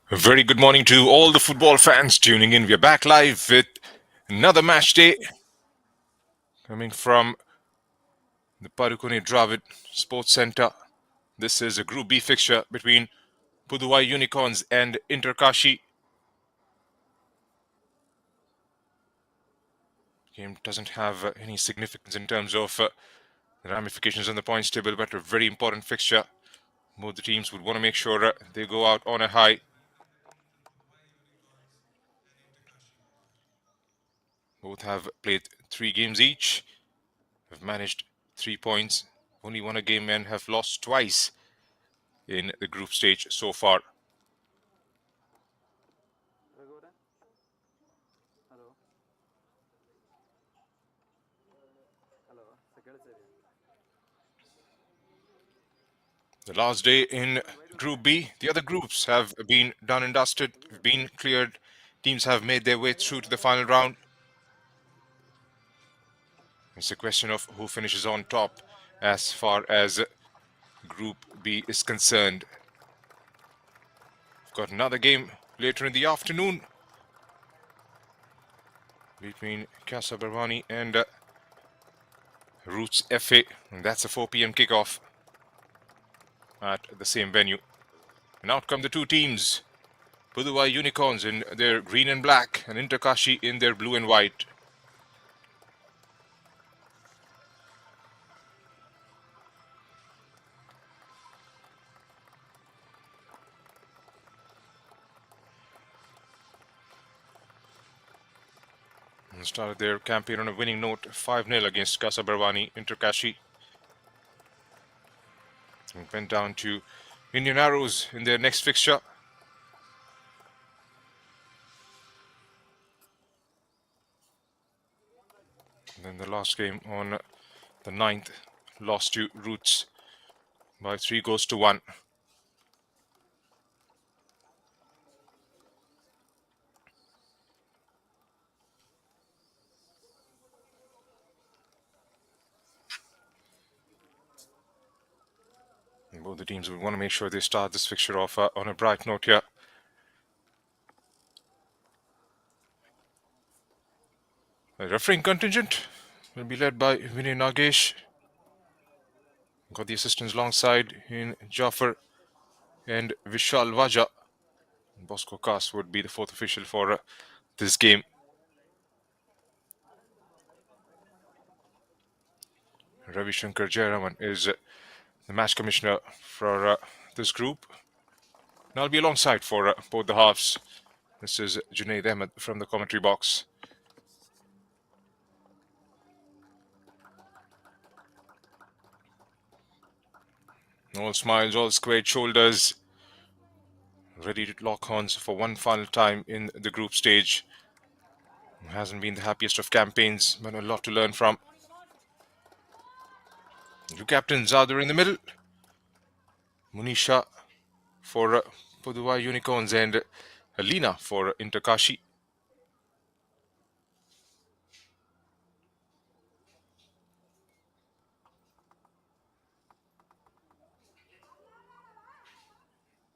A very good morning to all the football fans tuning in. We're back live with another match day coming from the Padukone Dravid Sports Center. This is a Group B fixture between Pudhuvai Unicorns and Inter Kashi. Game doesn't have any significance in terms of the ramifications on the points table, but a very important fixture. Both the teams would want to make sure they go out on a high. Both have played 3 games each, have managed 3 points, only won a game and have lost twice in the group stage so far. The last day in Group B, the other groups have been done and dusted, been cleared. Teams have made their way through to the final round. It's a question of who finishes on top as far as Group B is concerned. We've got another game later in the afternoon between Casa Barbani and Roots FA, and that's a 4 p.m. kickoff at the same venue. And out come the two teams, Pudhuvai Unicorns in their green and black and Inter Kashi in their blue and white. And started their campaign on a winning note, 5-0 against Casa Barbani, Inter Kashi. And went down to Indian Arrows in their next fixture. And then the last game on the 9th, lost to Roots by 3 goals to 1. And both the teams will want to make sure they start this fixture off on a bright note here. The refereeing contingent will be led by Vinay Nagesh. Got the assistants alongside in Jafar and Vishal Vaja. Bosco Kas would be the 4th official for this game. Ravi Shankar Jayaraman is the match commissioner for this group. And I'll be alongside for both the halves. This is Junaid Ahmed from the commentary box. All smiles, all squared shoulders, ready to lock horns for one final time in the group stage. It hasn't been the happiest of campaigns, but a lot to learn from. Two captains are there in the middle. Munisha for Pudhuvai Unicorns and Alina for Inter Kashi.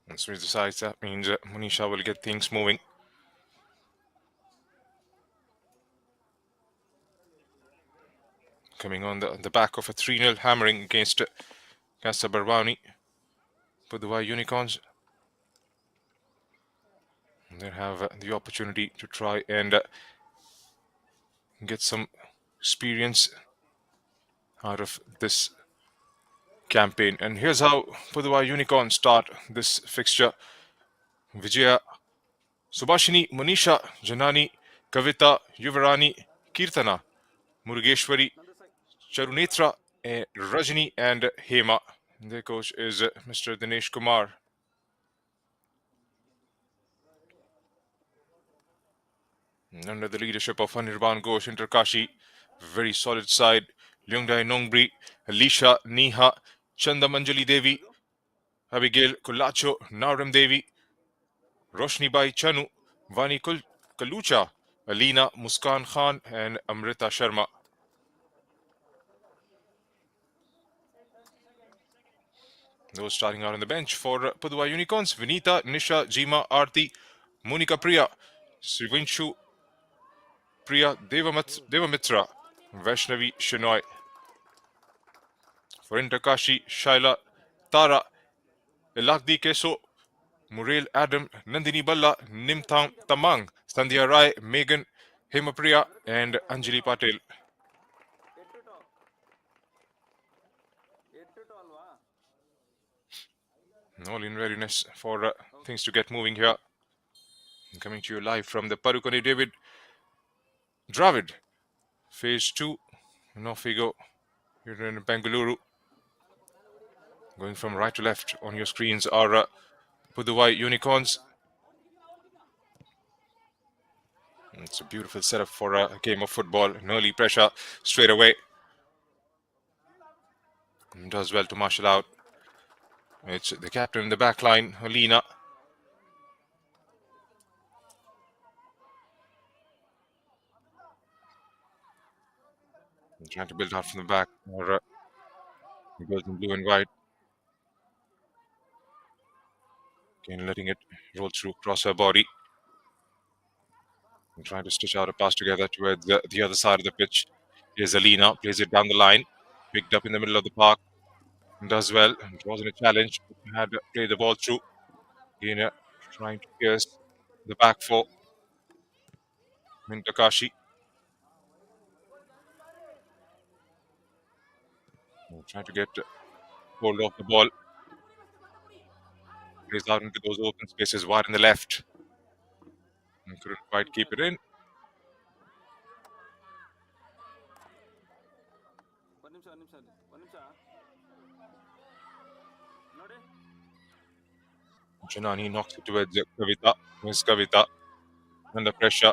And switch the sides, that means Munisha will get things moving. Coming on the back of a 3-0 hammering against Casa Barbani, Pudhuvai Unicorns. And they have the opportunity to try and get some experience out of this campaign. And here's how Pudhuvai Unicorns start this fixture. Vijaya, Subhashini, Manisha, Janani, Kavita, Yuvarani, Kirtana, Murugeshwari, Charunetra, Rajini and Hema. Their coach is Mr. Dinesh Kumar. And under the leadership of Anirban Ghosh, Inter Kashi, very solid side. Lyungdai Nongbri, Alisha, Neha, Chanda Manjali Devi, Abigail Kulacho, Naram Devi, Roshni Bai Chanu, Vani Kalucha, Alina Muskan Khan, and Amrita Sharma. Those starting out on the bench for Pudhuvai Unicorns: Vinita, Nisha, Jima, Aarti, Monika Priya, Srivinshu Priya, Devamitra, Vaishnavi Shenoy. For Interkashi, Shaila, Tara, Elakdi Keso, Murel Adam, Nandini Balla, Nimthang Tamang, Sandhya Rai, Megan, Hemapriya, and Anjali Patel. All in readiness for things to get moving here. Coming to you live from the Parukoni David Dravid, Phase 2. And off we go. Here in Bengaluru. Going from right to left on your screens are Pudhuvai Unicorns. It's a beautiful setup for a game of football. An early pressure straight away. Does well to marshal out. It's the captain in the back line, Alina. Trying to build out from the back. Or goes in blue and white. Again, letting it roll through across her body. And trying to stitch out a pass together towards the other side of the pitch. Here's Alina, plays it down the line. Picked up in the middle of the park. Does well. It wasn't a challenge. Had played the ball through. Again, trying to pierce the back four. Kashi. Trying to get hold of the ball. Plays out into those open spaces wide in the left. And couldn't quite keep it in. Janani knocks it towards Kavita. Miss Kavita under pressure.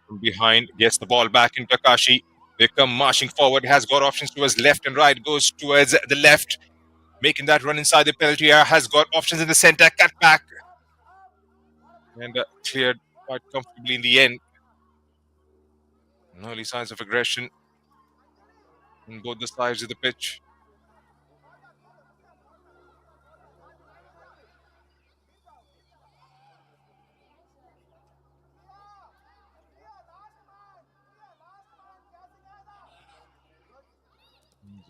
From behind, gets the ball back into Kashi. They come marching forward, has got options towards left and right, goes towards the left, making that run inside the penalty area, has got options in the center, cut back, and cleared quite comfortably in the end. Early signs of aggression on both the sides of the pitch.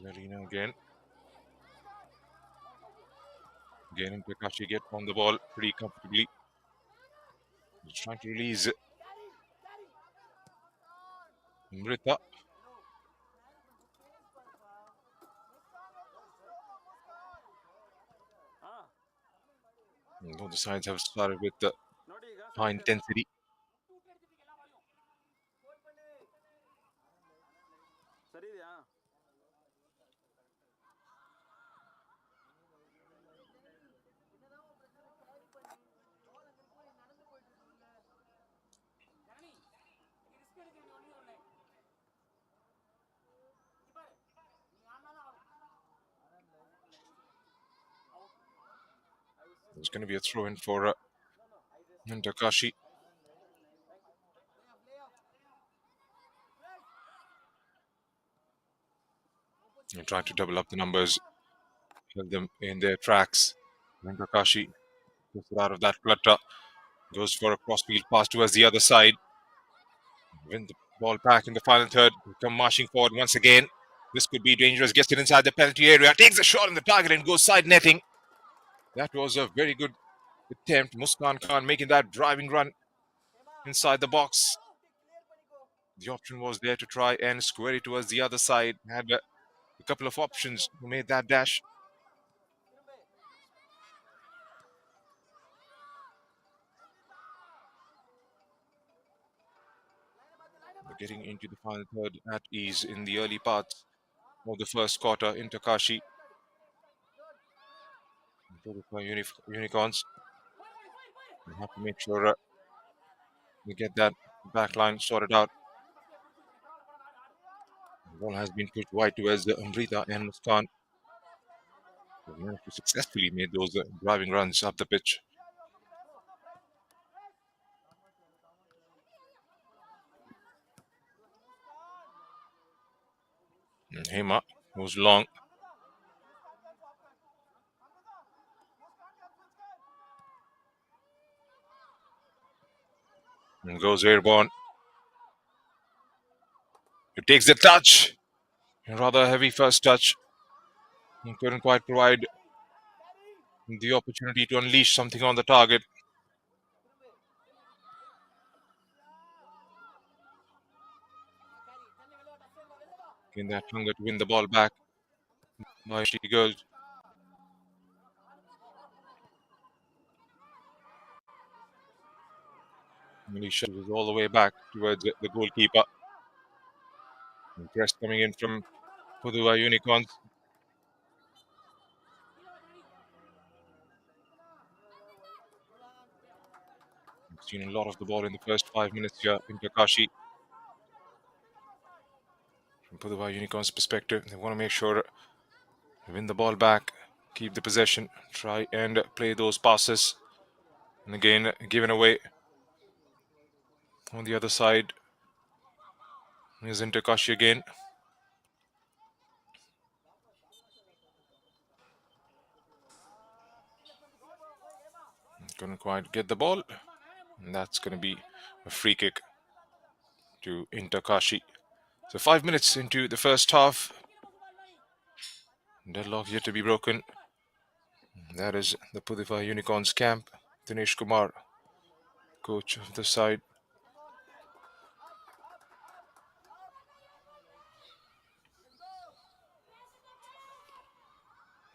Zarina again. Again, Kashi get on the ball pretty comfortably. He's trying to release Mrita. Both the sides have started with high intensity. It's going to be a throw in for Kashi. And trying to double up the numbers, held them in their tracks. And Kashi gets it out of that clutter, goes for a crossfield pass towards the other side. Win the ball back in the final third, come marching forward once again. This could be dangerous. Gets it inside the penalty area, takes a shot on the target and goes side netting. That was a very good attempt. Muskan Khan making that driving run inside the box. The option was there to try and square it towards the other side. Had a couple of options who made that dash. Getting into the final third at ease in the early parts of the first quarter. Kashi Unicorns. We have to make sure we get that back line sorted out. The ball has been pushed wide towards Amrita and Muskan. They managed to successfully make those driving runs up the pitch. And Hema goes long. And goes airborne. It takes the touch. A rather heavy first touch. He couldn't quite provide the opportunity to unleash something on the target. In that hunger to win the ball back. Now she goes. Malaysia was all the way back towards the goalkeeper. And press coming in from Pudhuvai Unicorns. We've seen a lot of the ball in the first 5 minutes here in Kashi. From Pudhuvai Unicorns' perspective, they want to make sure they win the ball back, keep the possession, try and play those passes. And again, given away on the other side is Kashi again. Couldn't quite get the ball. And that's going to be a free kick to Kashi. So 5 minutes into the first half. Deadlock yet to be broken. That is the Pudhuvai Unicorns camp. Dinesh Kumar, coach of the side.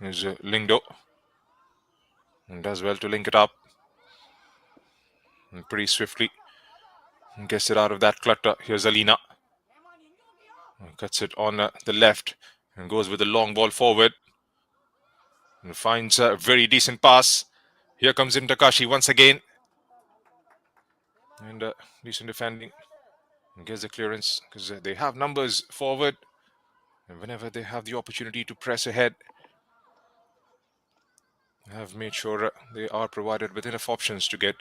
Is Lingdo. And does well to link it up. And pretty swiftly gets it out of that clutter. Here's Alina. Cuts it on the left and goes with a long ball forward. And finds a very decent pass. Here comes Kashi once again. And decent defending. And gets the clearance because they have numbers forward. And whenever they have the opportunity to press ahead, have made sure they are provided with enough options to get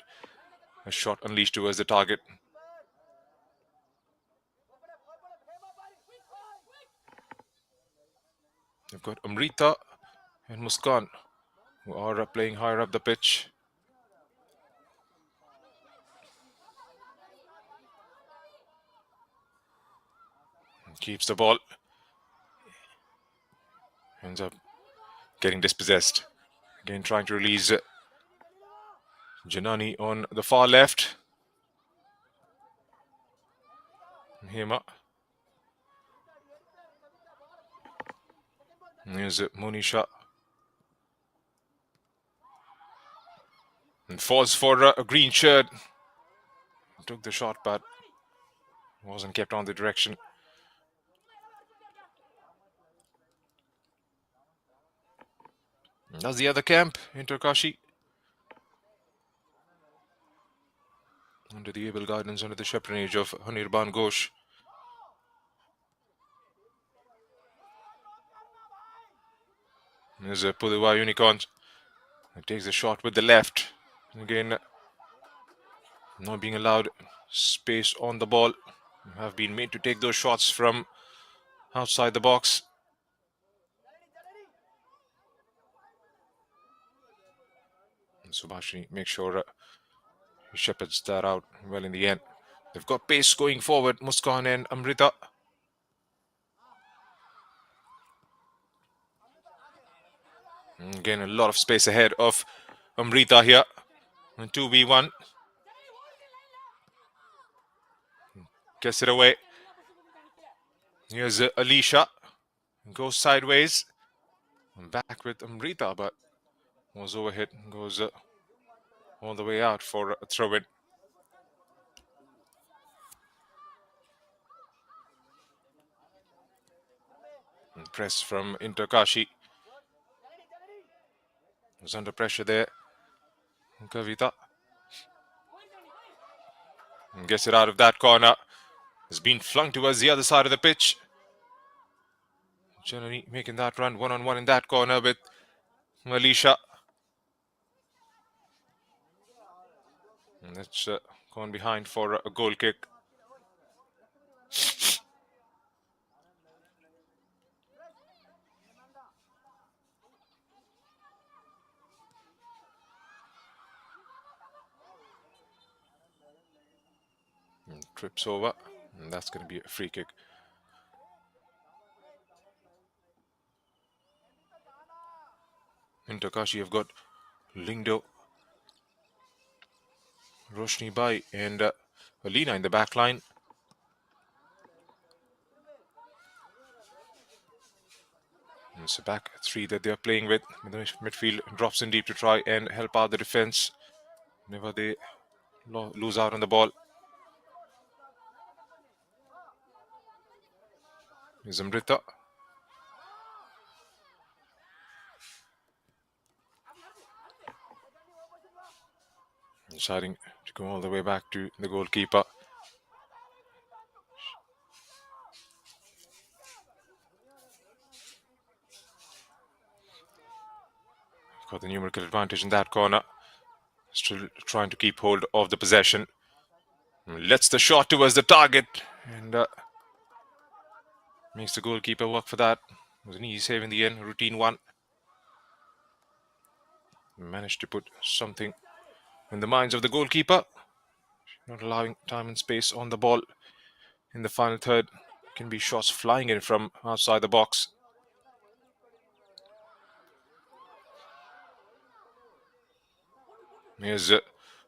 a shot unleashed towards the target. They've got Amrita and Muskan, who are playing higher up the pitch. Keeps the ball. Ends up getting dispossessed. Again, trying to release Janani on the far left. Hema. Here's Monisha. And falls for a green shirt. Took the shot, but wasn't kept on the direction. That's the other camp, Kashi. Under the able guidance, under the chaperonage of Anirban Ghosh. There's Pudhuvai Unicorns. He takes the shot with the left. Again, not being allowed space on the ball. Have been made to take those shots from outside the box. And Subhashi makes sure he shepherds that out well in the end. They've got pace going forward, Muskan and Amrita. And again, a lot of space ahead of Amrita here. 2v1. Gets it away. Here's Alicia. Goes sideways. And back with Amrita, but was overhit. Goes all the way out for a throw-in. Press from Kashi. Was under pressure there. Kavita. And gets it out of that corner. Has been flung towards the other side of the pitch. Generally making that run one-on-one in that corner with Alicia. And that's gone behind for a goal kick. trips over, and that's going to be a free kick. In Kashi, you've got Lingdo, Roshni Bai, and Alina in the back line. It's a back three that they're playing with. The midfield drops in deep to try and help out the defense. Never they lose out on the ball. Is Amrita. Deciding to go all the way back to the goalkeeper. Got the numerical advantage in that corner. Still trying to keep hold of the possession. Lets the shot towards the target and makes the goalkeeper work for that. It was an easy save in the end, routine one. Managed to put something in the minds of the goalkeeper. Not allowing time and space on the ball in the final third. Can be shots flying in from outside the box. Here's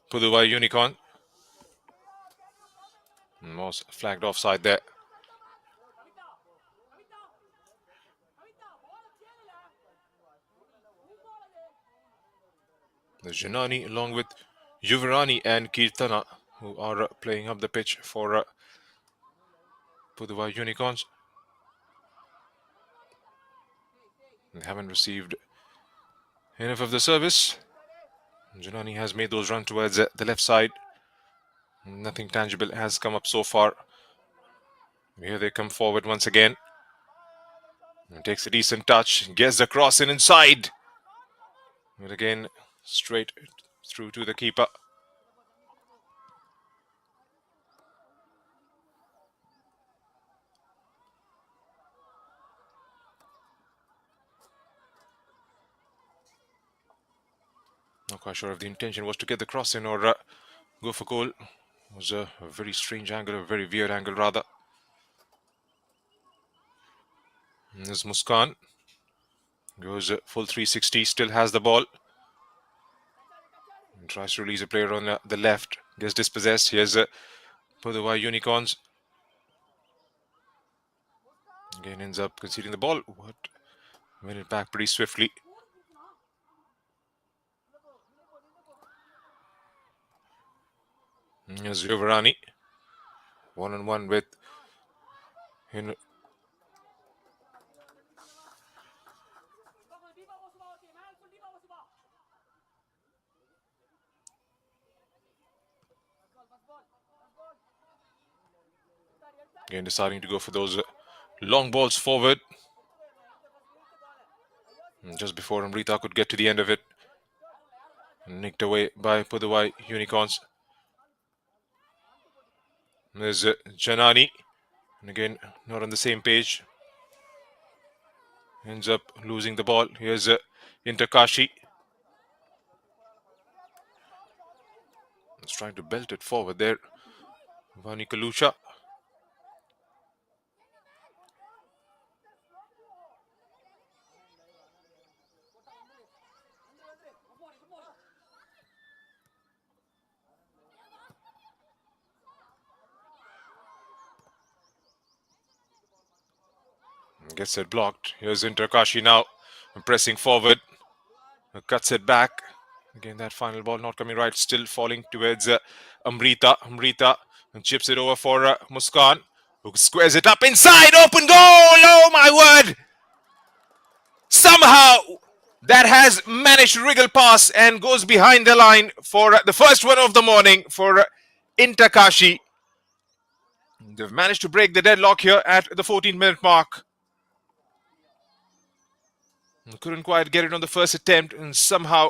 Pudhuvai Unicorn. Was flagged offside there. The Janani along with Yuvrani and Kirtana, who are playing up the pitch for Pudhuvai Unicorns. They haven't received enough of the service. Janani has made those runs towards the left side. Nothing tangible has come up so far. Here they come forward once again. And takes a decent touch, gets the cross in inside. But again, straight through to the keeper. Not quite sure if the intention was to get the cross in or go for goal. It was a very strange angle, a very weird angle rather. And there's Muskan. Goes full 360, still has the ball. And tries to release a player on the left. Gets dispossessed. Here's Pudhuvai Unicorns. Again ends up conceding the ball. What? Win it back pretty swiftly. Here's Yuvrani. 1-on-1 with again deciding to go for those long balls forward. And just before Amrita could get to the end of it. Nicked away by Pudhuvai Unicorns. There's Janani. And again, not on the same page. Ends up losing the ball. Here's Kashi. He's trying to belt it forward there. Vani Kalusha. Gets it blocked. Here's Kashi now. Pressing forward. Cuts it back. Again, that final ball not coming right. Still falling towards Amrita. Amrita chips it over for Muskan, who squares it up inside. Open goal! Oh my word! Somehow that has managed to wriggle past and goes behind the line for the first one of the morning for Kashi. They've managed to break the deadlock here at the 14-minute mark. Couldn't quite get it on the first attempt, and somehow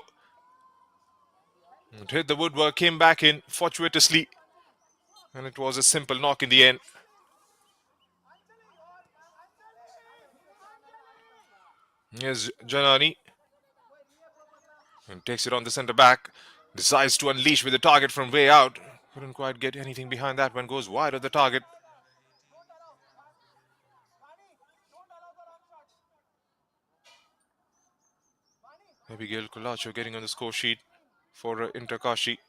it hit the woodwork, came back in fortuitously, and it was a simple knock in the end. Here's Janani, and takes it on the centre back, decides to unleash with the target from way out. Couldn't quite get anything behind that one. Goes wide of the target. Abigail Kulacho getting on the score sheet for Inter Kashi.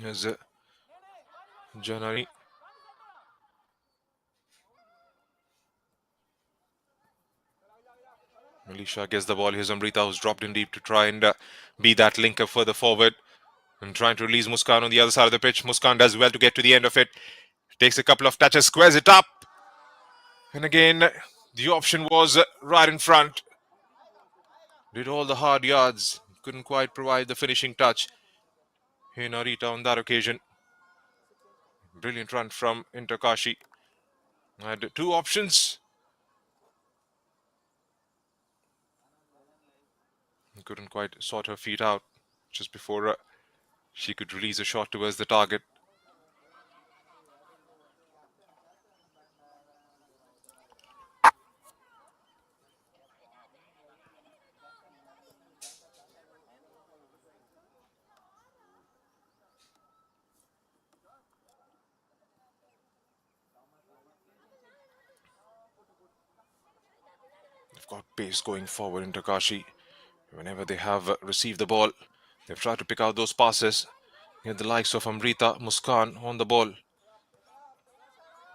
Here's Janani. Alicia gets the ball. Here's Amrita, who's dropped in deep to try and be that linker further forward. And trying to release Muskan on the other side of the pitch. Muskan does well to get to the end of it. Takes a couple of touches, squares it up. And again, the option was right in front. Did all the hard yards. Couldn't quite provide the finishing touch. Hey, Narita on that occasion. Brilliant run from Inter Kashi. Had two options. Couldn't quite sort her feet out just before she could release a shot towards the target. They've got pace going forward in Takashi. Whenever they have received the ball, they've tried to pick out those passes. Get the likes of Amrita, Muskan on the ball.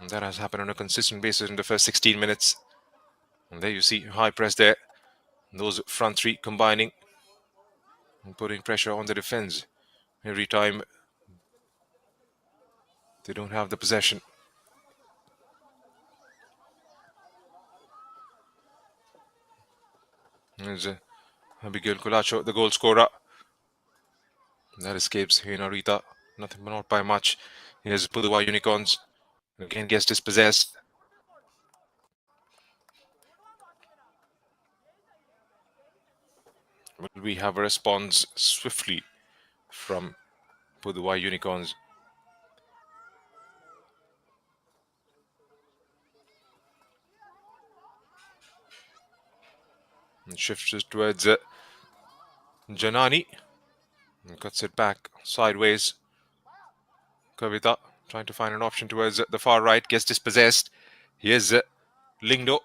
And that has happened on a consistent basis in the first 16 minutes. And there you see high press there. Those front three combining and putting pressure on the defense every time they don't have the possession. There's Abigail Kulacho, the goal scorer. That escapes Narita. Nothing, but not by much. Here's Pudhuvai Unicorns. Again gets dispossessed. Will we have a response swiftly from Pudhuvai Unicorns? And shifts it towards Janani. And cuts it back sideways. Kavita trying to find an option towards the far right. Gets dispossessed. Here's Lingdo.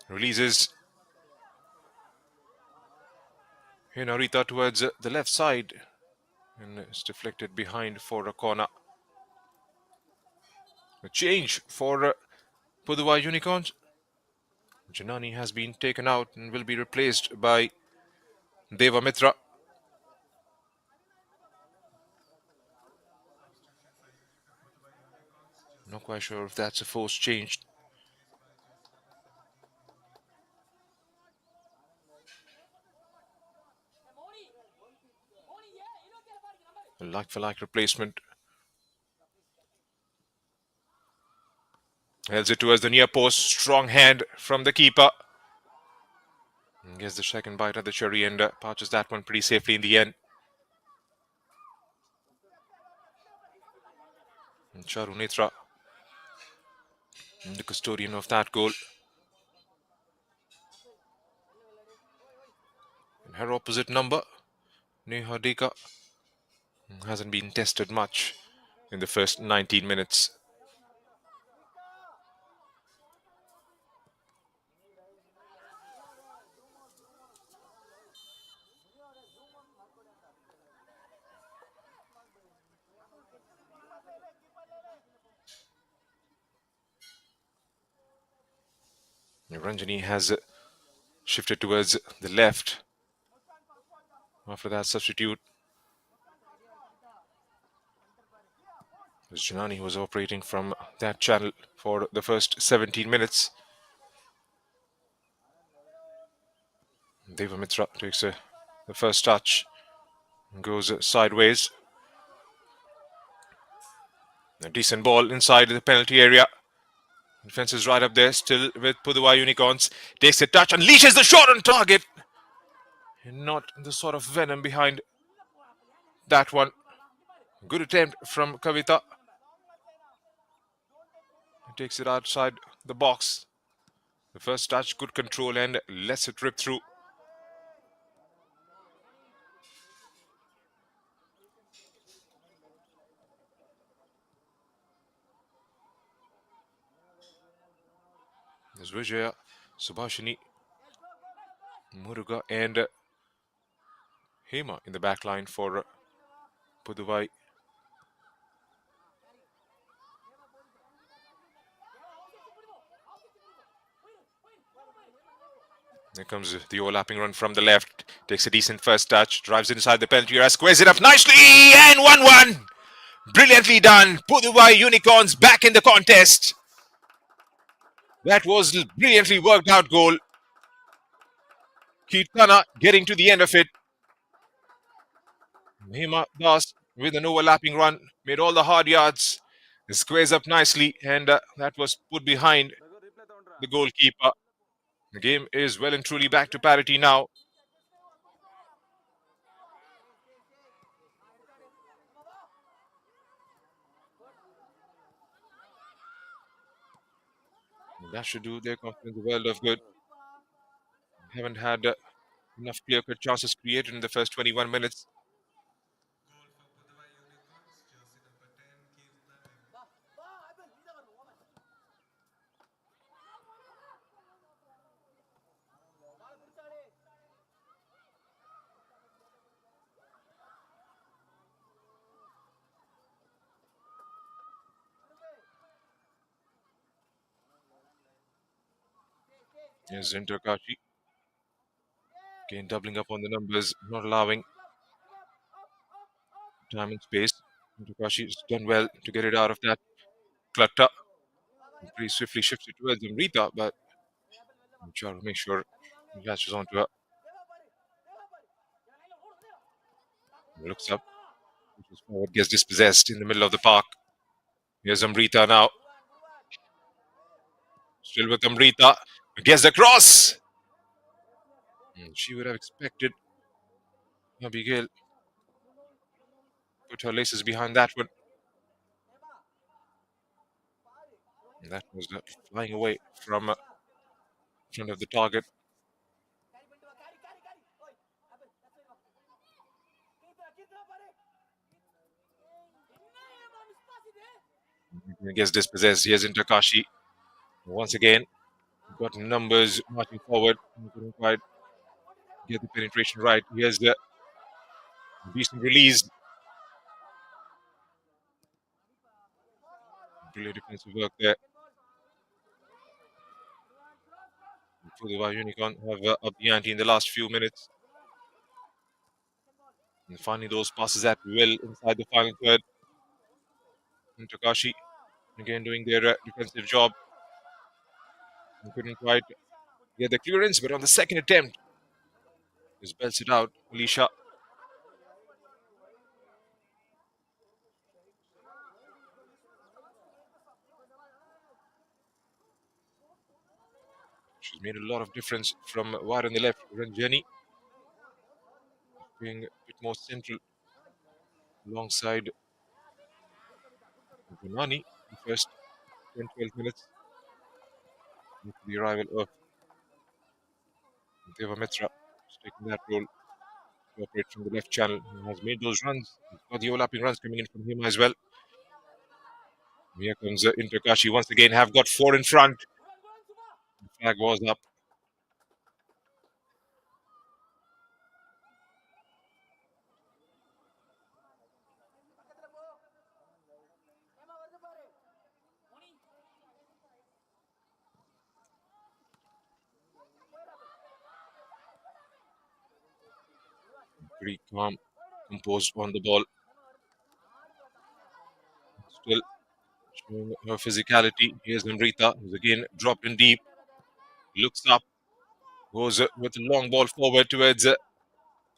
Releases Narita towards the left side. And it's deflected behind for a corner. A change for Pudhuvai Unicorns. Janani has been taken out and will be replaced by Deva Mitra. Not quite sure if that's a forced change. A like-for-like replacement. Heads it towards the near post. Strong hand from the keeper. And gets the second bite at the cherry and pouches that one pretty safely in the end. And Charu Netra, the custodian of that goal. And her opposite number, Neha Deka, hasn't been tested much in the first 19 minutes. Ranjani has shifted towards the left after that substitute. Janani was operating from that channel for the first 17 minutes. Deva Mitra takes the first touch, goes sideways. A decent ball inside the penalty area. Defense is right up there, still with Pudhuvai Unicorns. Takes a touch, unleashes the shot on target. And not the sort of venom behind that one. Good attempt from Kavita. Takes it outside the box. The first touch, good control, and lets it rip through. There's Vijaya, Subhashini, Muruga, and Hema in the back line for Pudhuvai. There comes the overlapping run from the left. Takes a decent first touch. Drives inside the penalty area. Squares it up nicely. And 1-1. Brilliantly done. Pudhuvai Unicorns back in the contest. That was brilliantly worked out goal. Kirtana getting to the end of it. Hema Das with an overlapping run. Made all the hard yards. Squares up nicely. And that was put behind the goalkeeper. The game is well and truly back to parity now. That should do their confidence a world of good. Haven't had enough clear-cut chances created in the first 21 minutes. Yes, Zinter Kashi again doubling up on the numbers, not allowing time and space. Zinter Kashi has done well to get it out of that clutter. Pretty swiftly shifts it towards Amrita, but I'm trying to make sure he latches onto her. Looks up, pushes forward, gets dispossessed in the middle of the park. Here's Amrita now. Still with Amrita. Gets the cross. She would have expected Abigail put her laces behind that one. And that was flying away from front of the target. Gets dispossessed. Here's into Kashi. Once again, got numbers marching forward. Couldn't quite get the penetration right. Here's the decent release. Brilliant defensive work there. Pudhuvai Unicorn have upped the ante in the last few minutes. And finding those passes at will inside the final third. And Takashi again doing their defensive job. And couldn't quite get the clearance, but on the second attempt, just belts it out. Alicia. She's made a lot of difference from wide on the left. Ranjani being a bit more central alongside Bunani the first 10-12 minutes after the arrival of Deva Mitra. Who's taking that role to operate from the left channel. He has made those runs. He's got the overlapping runs coming in from him as well. Here comes Inter Kashi once again. Have got four in front. The flag was up. Pretty calm, composed on the ball. Still showing her physicality. Here's Amrita, who's again dropped in deep. Looks up, goes with a long ball forward towards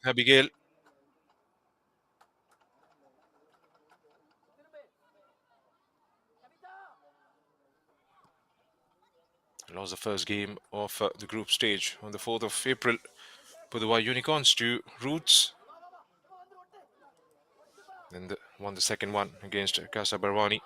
Abigail. Lost the first game of the group stage on the 4th of April. Pudhuvai Unicorns to Roots. Then won the second one against Casa Barwani.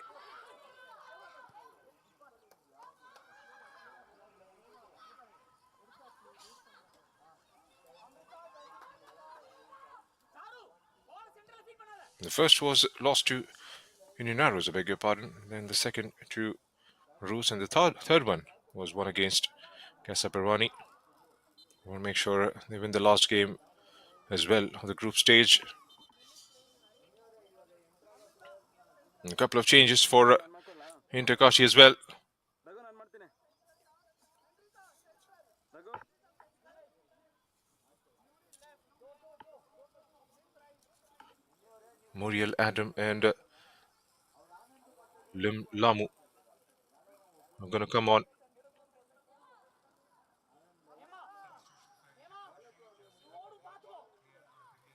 The first was lost to Union Arrows, I beg your pardon. Then the second to Roos, and the third one was won against Casa Perwani. Want to make sure they win the last game as well on the group stage. And a couple of changes for Inter Kashi as well. Muriel Adam and Lim Lamu are going to come on.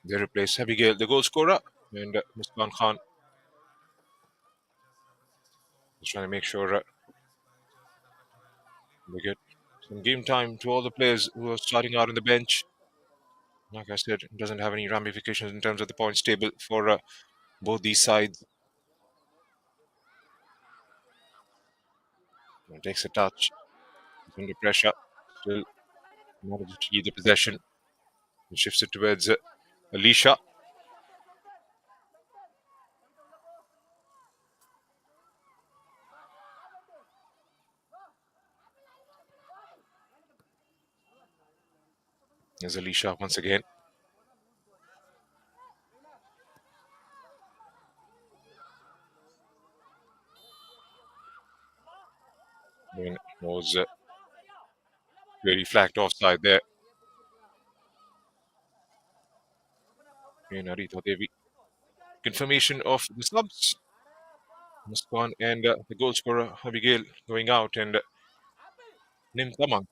They replace Abigail, the goal scorer, and Muskan Khan is trying to make sure they get some game time to all the players who are starting out on the bench. Like I said, it doesn't have any ramifications in terms of the points table for both these sides. And takes a touch, he's under pressure, still manages to keep the possession and shifts it towards Alicia. There's Alicia once again. I mean, was very flagged offside there. In Arita Devi. Confirmation of the subs. Muskan and the goal scorer Abigail going out, and Nim Tamang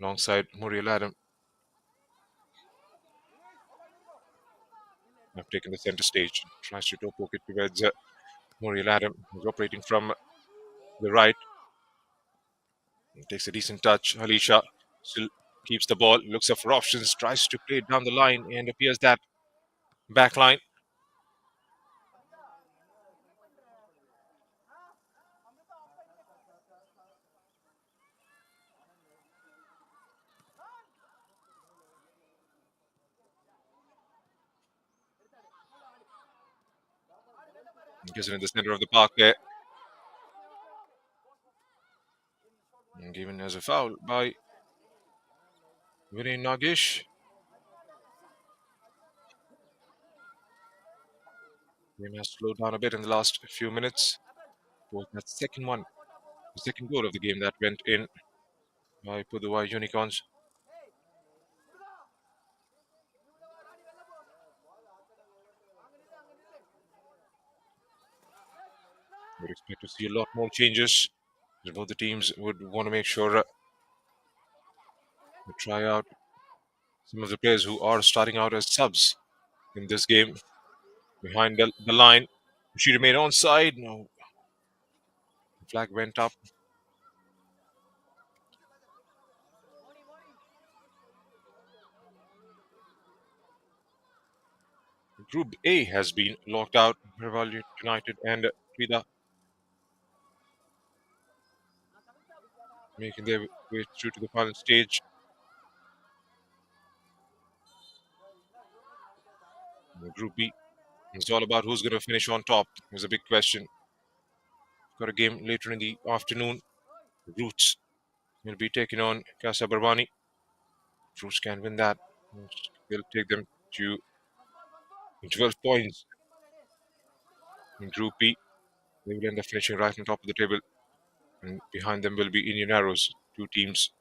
alongside Muriel Adam have taken the centre stage. Tries to toe poke it towards Muriel Adam, who's operating from the right. Takes a decent touch. Alicia still keeps the ball, looks up for options, tries to play it down the line, and appears that back line. Gets it in the center of the park there. And given as a foul by Vinay Nagesh. Game has slowed down a bit in the last few minutes. Was that second one, the second goal of the game that went in by Pudhuvai Unicorns. Would expect to see a lot more changes. Both the teams would want to make sure to try out some of the players who are starting out as subs in this game. Behind the line, she remained onside. No, the flag went up. Group A has been locked out. Rival United and Frida making their way through to the final stage. Group B, it's all about who's going to finish on top. Is a big question. Got a game later in the afternoon. Roots will be taking on Casa Barbani. Roots can win that. They'll take them to 12 points in Group B. They will end up finishing right on top of the table. And behind them will be Indian Arrows, two teams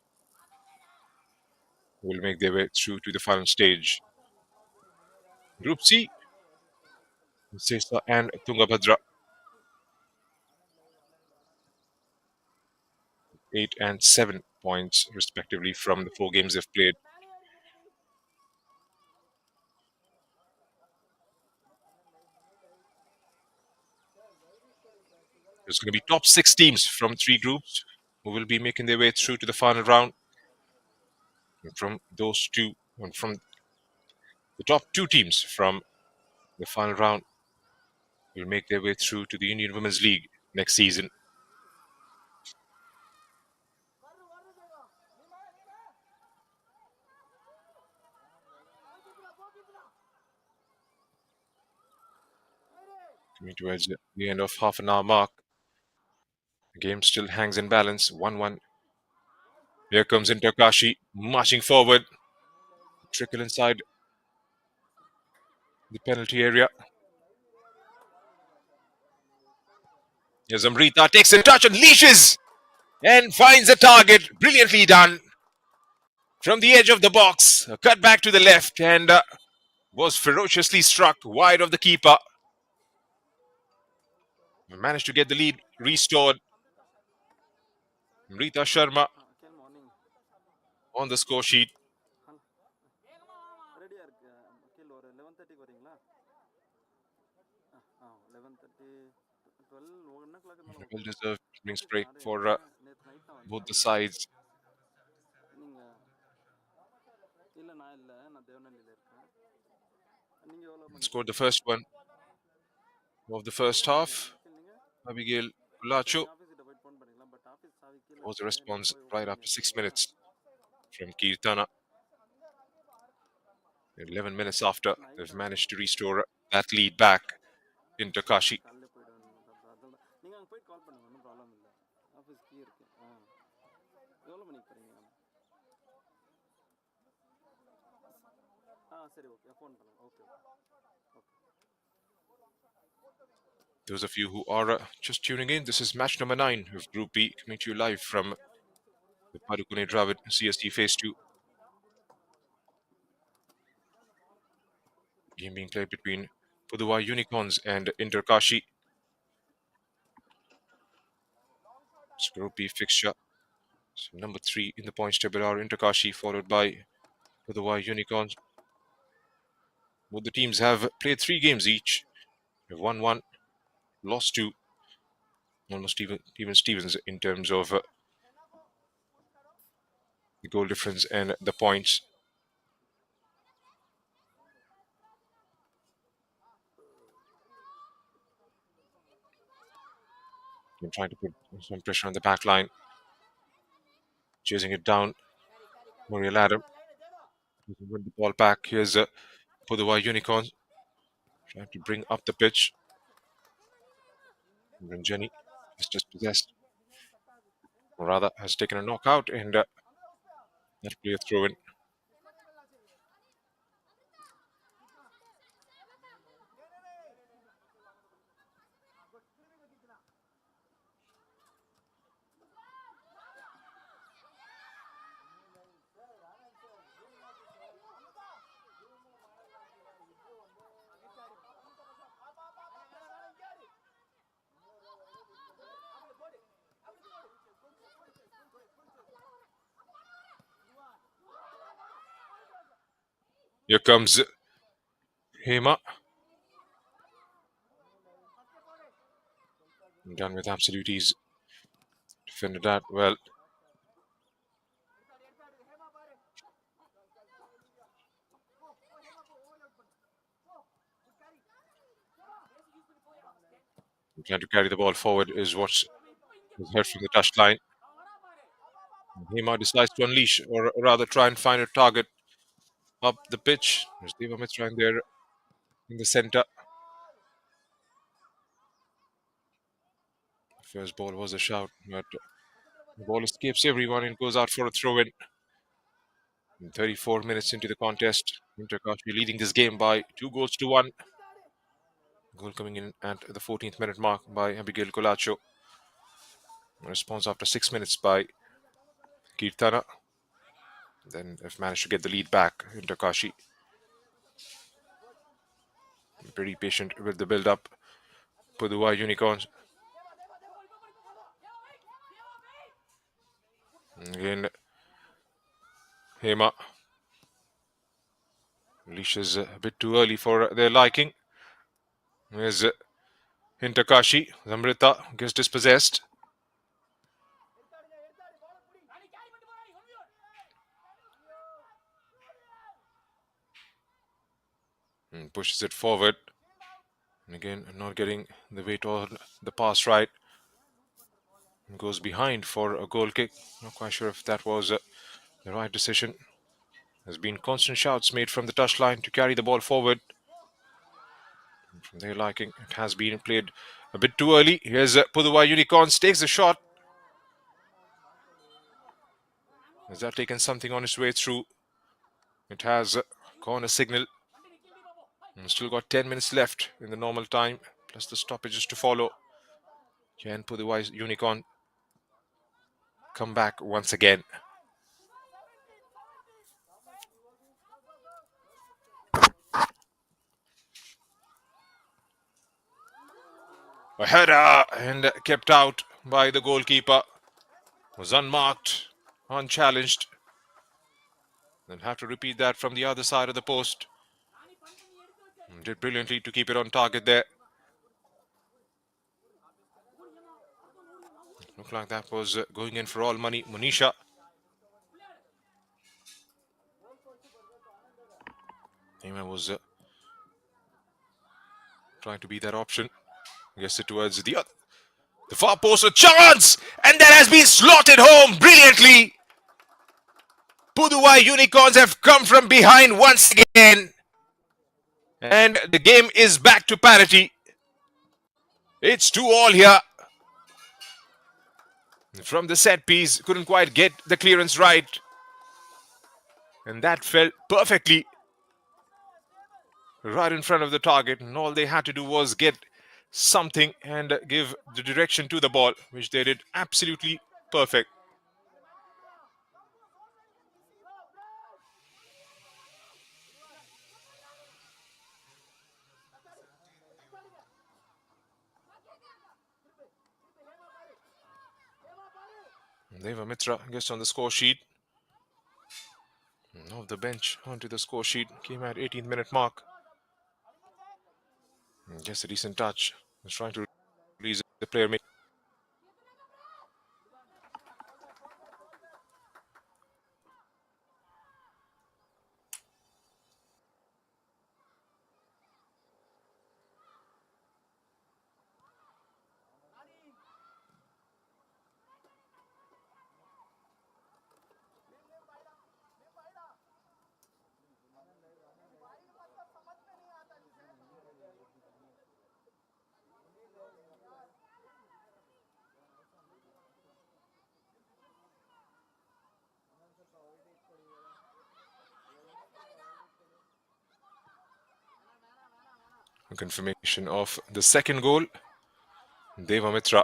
who will make their way through to the final stage. Group C, Sesa and Tungabhadra, 8 and 7 points respectively from the 4 games they've played. There's going to be top 6 teams from 3 groups who will be making their way through to the final round. And from those two, and from the top 2 teams from the final round will make their way through to the Indian Women's League next season. Coming towards the end of half an hour mark. The game still hangs in balance, 1-1. Here comes Inter Kashi, marching forward. Trickle inside the penalty area. Here's Amrita, takes a touch, unleashes, and finds the target. Brilliantly done. From the edge of the box, a cut back to the left, and was ferociously struck wide of the keeper. Managed to get the lead restored. Amrita Sharma on the score sheet. Well deserved drinks break for both the sides. Scored the first one of the first half. Abigail Lacho was the response right after 6 minutes from Kirtana. 11 minutes after, they've managed to restore that lead back in Takashi. Those of you who are just tuning in, this is match number 9 of Group B, coming to you live from the Padukone Dravid CST Phase 2. Game being played between Pudhuvai Unicorns and Inter Kashi. It's Group B fixture. So number 3 in the points table are Inter Kashi, followed by Pudhuvai Unicorns. Both the teams have played 3 games each. They've won 1, lost 2. Almost even Stevens in terms of the goal difference and the points. Been trying to put some pressure on the back line. Chasing it down. Muriel Adam. Win the ball back. Here's Pudhuvai Unicorns. Trying to bring up the pitch. Ranjani is just possessed. Or rather, has taken a knockout and that'll be a throw in. Here comes Hema. Done with absolute ease. Defended that well. Trying to carry the ball forward is what's heard from the touchline. Hema decides to unleash, or rather try and find a target up the pitch. There's Deva Mitra in there in the center. First ball was a shout, but the ball escapes everyone and goes out for a throw in. 34 minutes into the contest, Inter Kashi leading this game by 2-1. Goal coming in at the 14th minute mark by Abigail Colacho. Response after 6 minutes by Kirtana. Then have managed to get the lead back. Inter Kashi pretty patient with the build-up. Pudhuvai Unicorns. Again, Hema. Leashes a bit too early for their liking. There's Inter Kashi. Zamrita gets dispossessed. And pushes it forward. And again, not getting the weight or the pass right. And goes behind for a goal kick. Not quite sure if that was the right decision. There's been constant shouts made from the touchline to carry the ball forward. From their liking, it has been played a bit too early. Here's Pudhuvai Unicorns takes the shot. Has that taken something on its way through? It has gone a signal. And still got 10 minutes left in the normal time, plus the stoppages to follow. Can Pudhuvai Unicorn come back once again? A header and kept out by the goalkeeper. Was unmarked, unchallenged. Then have to repeat that from the other side of the post. Did brilliantly to keep it on target there. Looked like that was going in for all money. Monisha. Neymar was trying to be that option. Gets it towards the far post. A chance! And that has been slotted home brilliantly. Pudhuvai Unicorns have come from behind once again. And the game is back to parity. It's 2-2 here. From the set piece, couldn't quite get the clearance right. And that fell perfectly right in front of the target. And all they had to do was get something and give the direction to the ball, which they did absolutely perfect. Deva Mitra gets on the score sheet. Off the bench onto the score sheet. Came at 18th minute mark. Gets a decent touch. He's trying to release the player. Confirmation of the second goal. Deva Mitra.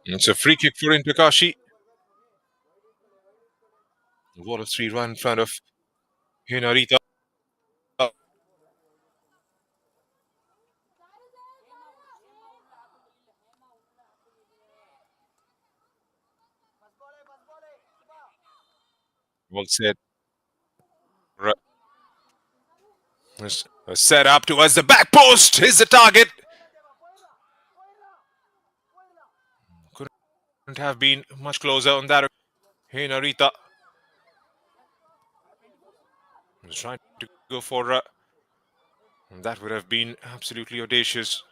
It's a free kick for Inter Kashi. Wall of three right in front of Hinarita. Well said. Set up towards the back post. Is the target. Couldn't have been much closer on that. Hinarita was trying to go for that would have been absolutely audacious.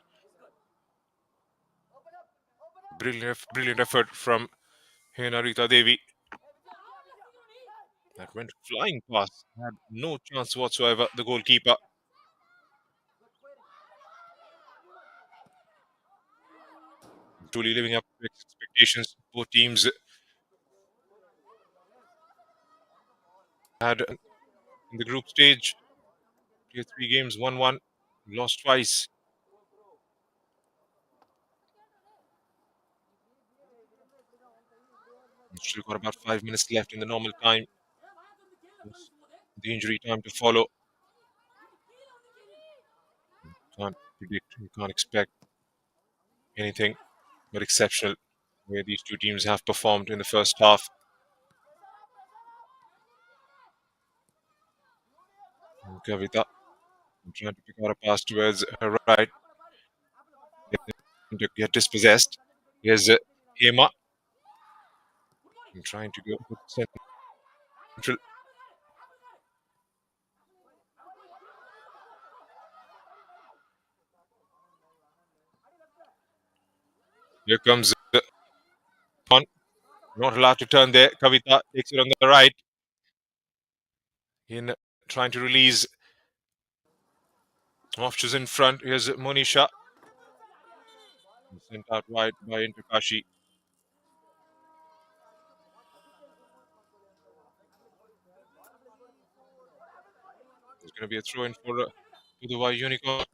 Brilliant effort from Hinarita Devi. That went flying past. Had no chance whatsoever. The goalkeeper. Truly living up to expectations. Both teams had in the group stage. Three games, 1-1, lost twice. Still got about 5 minutes left in the normal time. The injury time to follow. Can't predict. You can't expect anything but exceptional where these two teams have performed in the first half. Kavita trying to pick out a pass towards her right to get dispossessed. Here's Hema trying to go central. Here comes on. Not allowed to turn there. Kavita takes it on the right. In trying to release. Options in front. Here's Monisha. Sent out wide by Kashi. There's going to be a throw in for Pudhuvai Unicorn.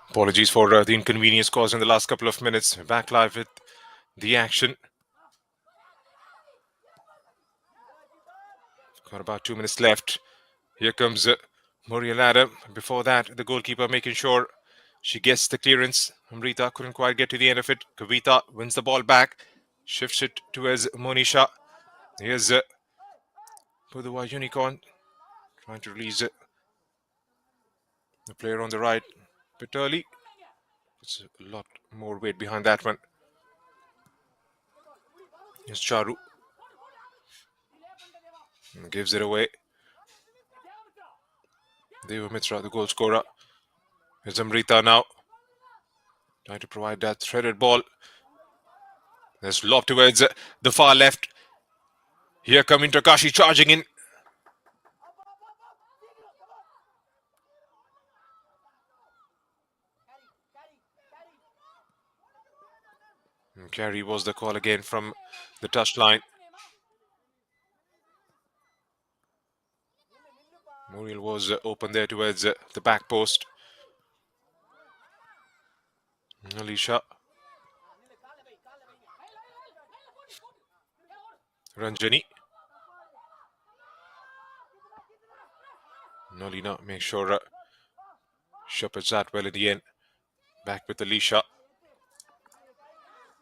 Apologies for the inconvenience caused in the last couple of minutes. Back live with the action. Got about 2 minutes left. Here comes Muriel Adam. Before that, the goalkeeper making sure she gets the clearance. Amrita couldn't quite get to the end of it. Kavita wins the ball back. Shifts it towards Monisha. Here's Pudhuvai Unicorn trying to release it. The player on the right. Bit early. It's a lot more weight behind that one. Here's Charu. Gives it away. Deva Mitra, the goal scorer. Here's Amrita now. Trying to provide that threaded ball. There's lob towards the far left. Here coming Kashi charging in. And carry was the call again from the touchline. Muriel was open there towards the back post. Alicia. Ranjani. Nolina makes sure shepherds that well in the end. Back with Alicia.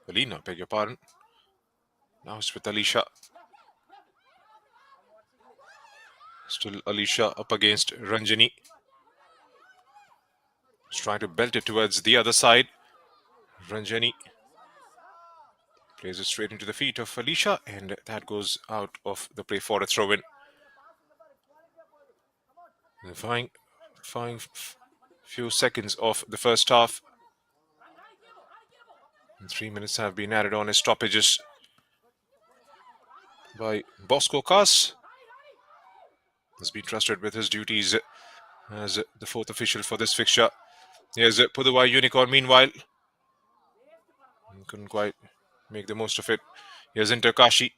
Alina, beg your pardon. Now it's with Alicia. Still Alicia up against Ranjani. He's trying to belt it towards the other side. Ranjani plays it straight into the feet of Alicia, and that goes out of the play for a throw-in. Fine, few seconds of the first half. And 3 minutes have been added on as stoppages by Bosco Kas. Has been trusted with his duties as the fourth official for this fixture. Here's Pudhuvai Unicorn meanwhile. Couldn't quite make the most of it. Here's Kashi.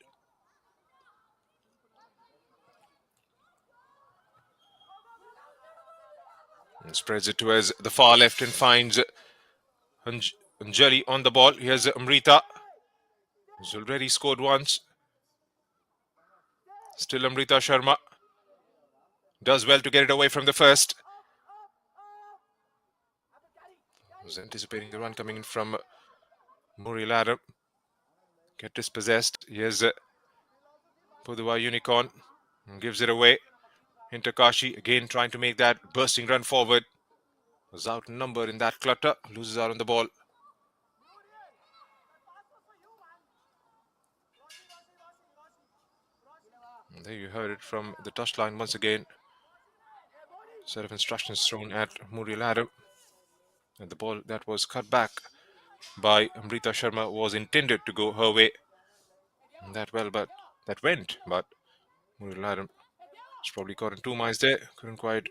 And spreads it towards the far left and finds Anjali on the ball. Here's Amrita. He's already scored once. Still Amrita Sharma. Does well to get it away from the first. Was anticipating the run coming in from Muriel Adam. Get dispossessed. Here's Pudhuvai Unicorn. Gives it away. Kashi again trying to make that bursting run forward. Was outnumbered in that clutter. Loses out on the ball. And there you heard it from the touchline once again. Set of instructions thrown at Muriel Adam. And the ball that was cut back by Amrita Sharma was intended to go her way. That went, but Muriel Adam was probably caught in two minds there. Couldn't quite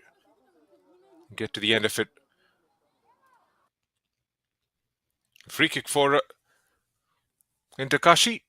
get to the end of it. Free kick for Kashi.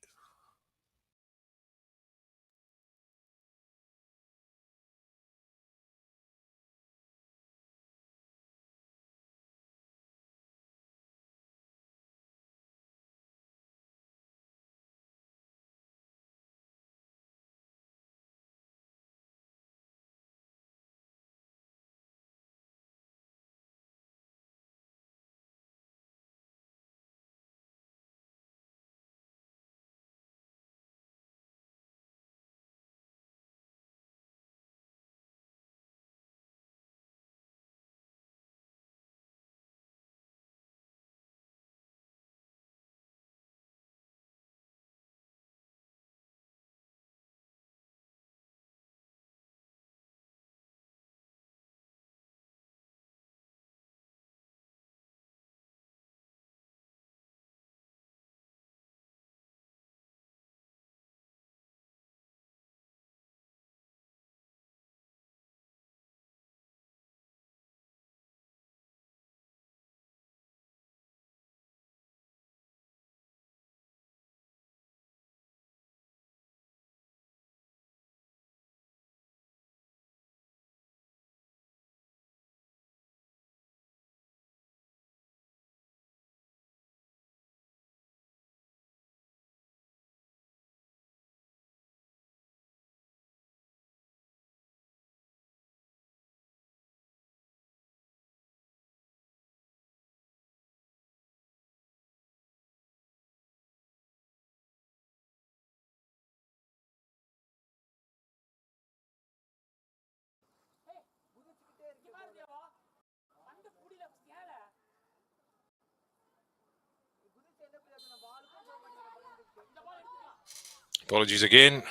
Apologies again.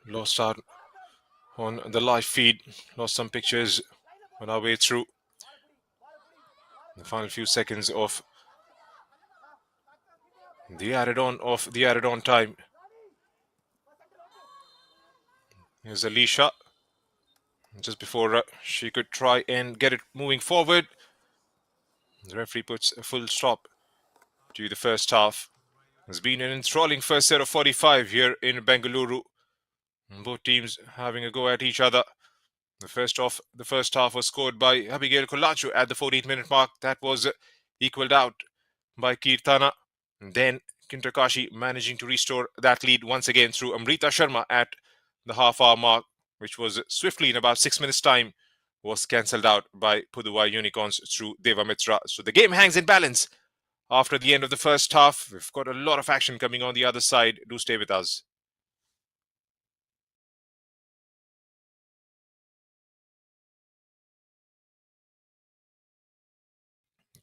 Lost out on the live feed. Lost some pictures on our way through. The final few seconds of the added on time. Here's Alicia. Just before she could try and get it moving forward, the referee puts a full stop to the first half. It's been an enthralling first set of 45 here in Bengaluru. Both teams having a go at each other. The first half was scored by Abigail Kolachu at the 14th minute mark. That was equaled out by Kirtana. And then Kashi managing to restore that lead once again through Amrita Sharma at the half-hour mark, which was swiftly in about 6 minutes' time, was cancelled out by Pudhuvai Unicorns through Deva Mitra. So the game hangs in balance after the end of the first half. We've got a lot of action coming on the other side. Do stay with us.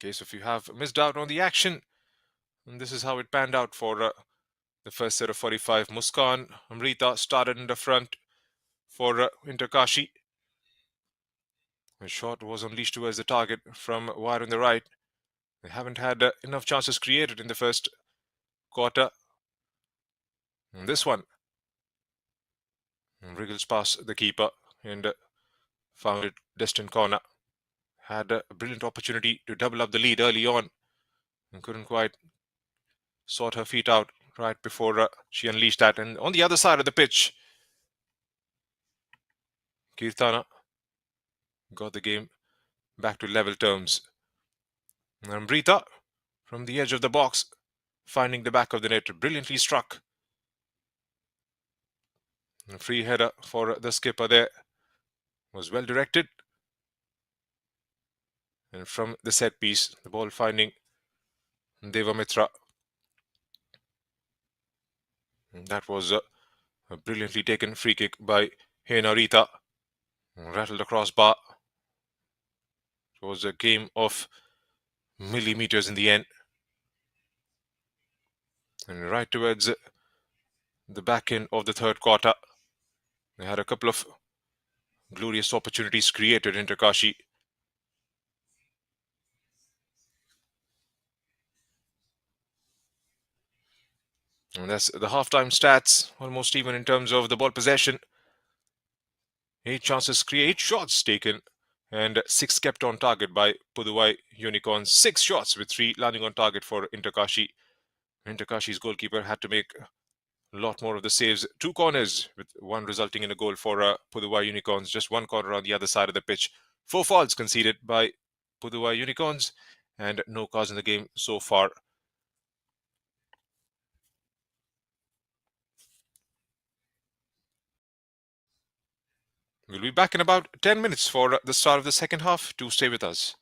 case if you have missed out on the action, and this is how it panned out for the first set of 45. Muskan Amrita started in the front for Inter Kashi. A shot was unleashed towards the target from wide on the right. They haven't had enough chances created in the first quarter. And this one wriggles past the keeper and found it destined corner. Had a brilliant opportunity to double up the lead early on and couldn't quite sort her feet out right before she unleashed that. And on the other side of the pitch, Kirtana got the game back to level terms. And Amrita from the edge of the box, finding the back of the net, brilliantly struck. A free header for the skipper there was well directed. And from the set piece, the ball finding Devamitra. And that was a brilliantly taken free kick by Henarita. Rattled across bar. It was a game of millimeters in the end. And right towards the back end of the third quarter, they had a couple of glorious opportunities created in Kashi. And that's the halftime stats, almost even in terms of the ball possession. 8 chances created, 8 shots taken, and 6 kept on target by Pudhuvai Unicorns. 6 shots with 3 landing on target for Inter Kashi. Inter Kashi's goalkeeper had to make a lot more of the saves. 2 corners, with 1 resulting in a goal for Pudhuvai Unicorns. Just 1 corner on the other side of the pitch. 4 fouls conceded by Pudhuvai Unicorns, and no cause in the game so far. We'll be back in about 10 minutes for the start of the second half. Do stay with us.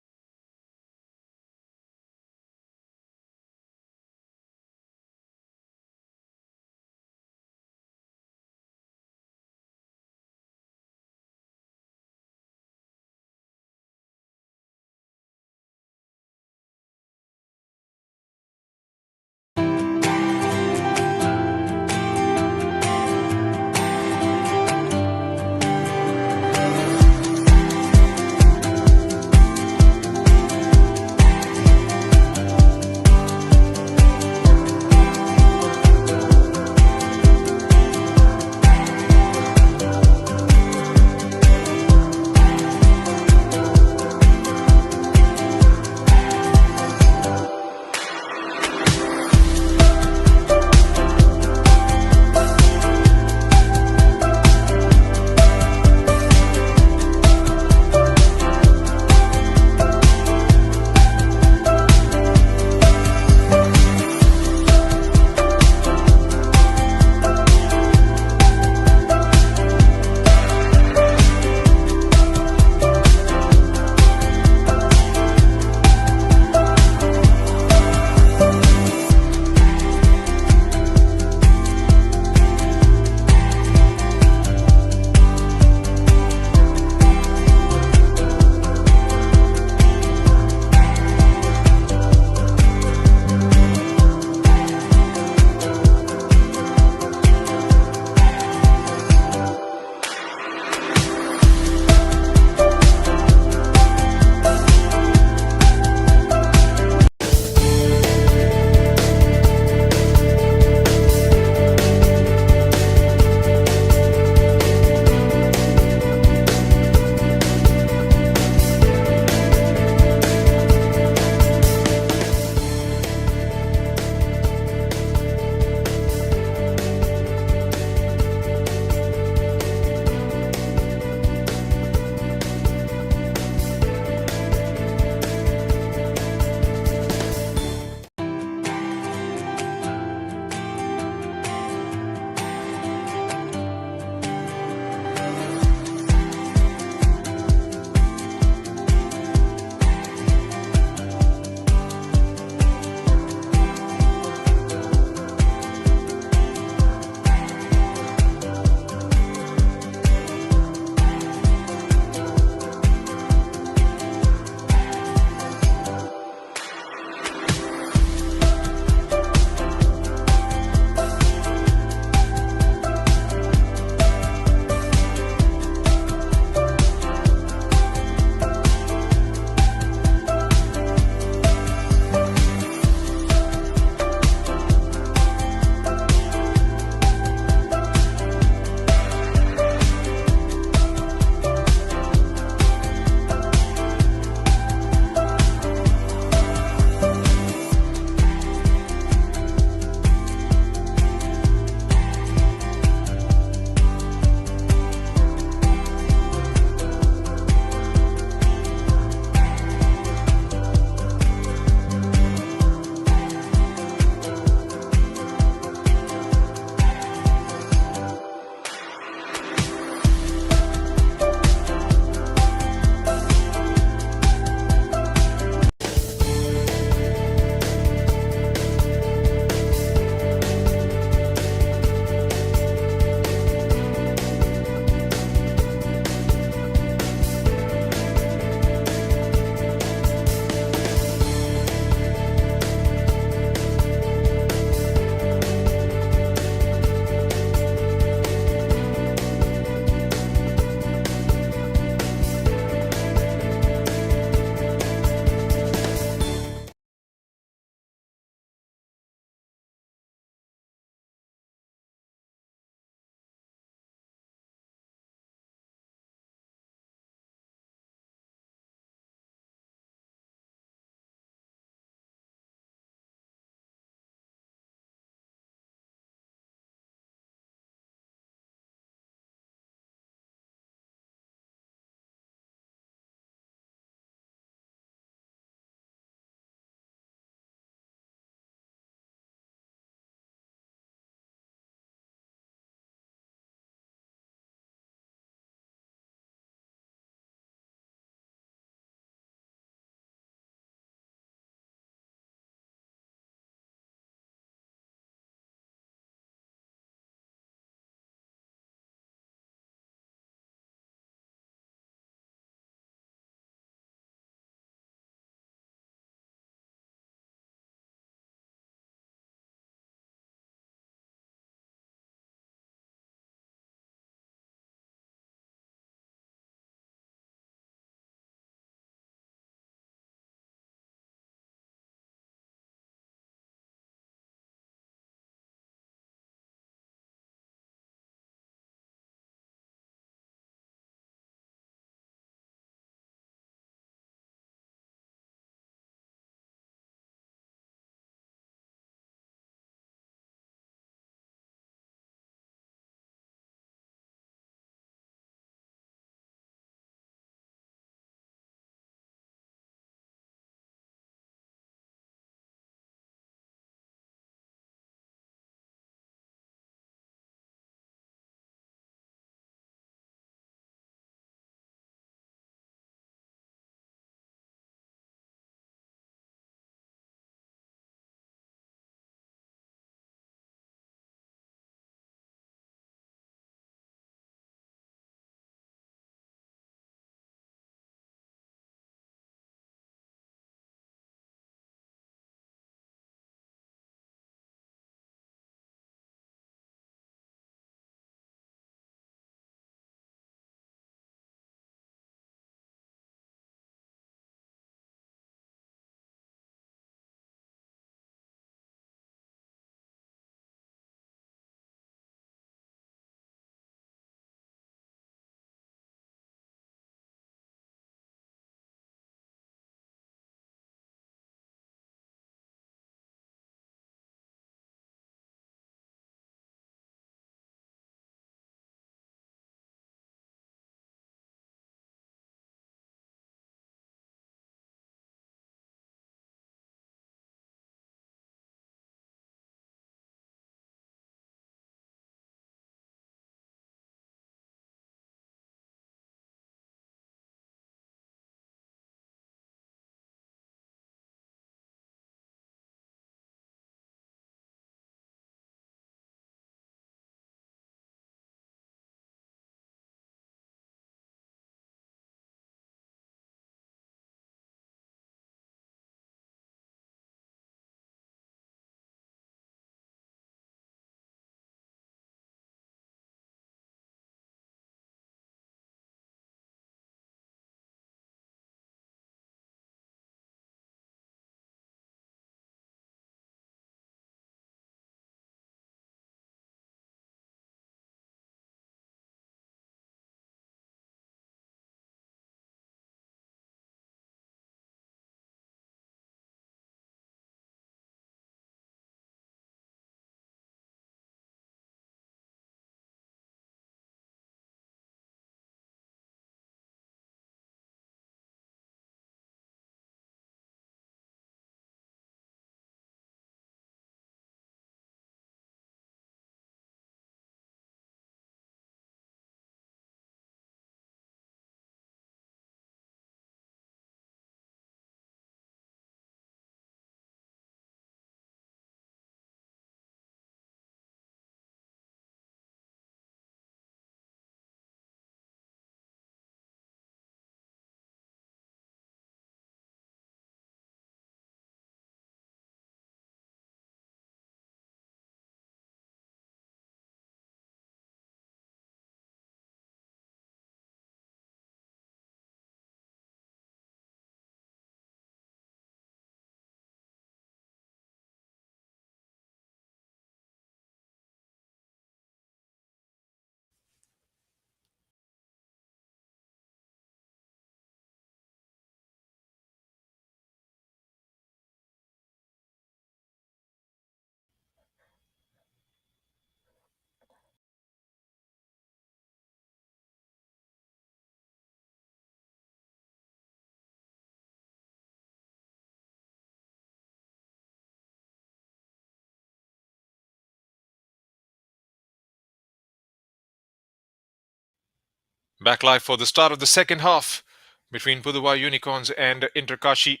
Back live for the start of the second half between Pudhuvai Unicorns and Inter Kashi.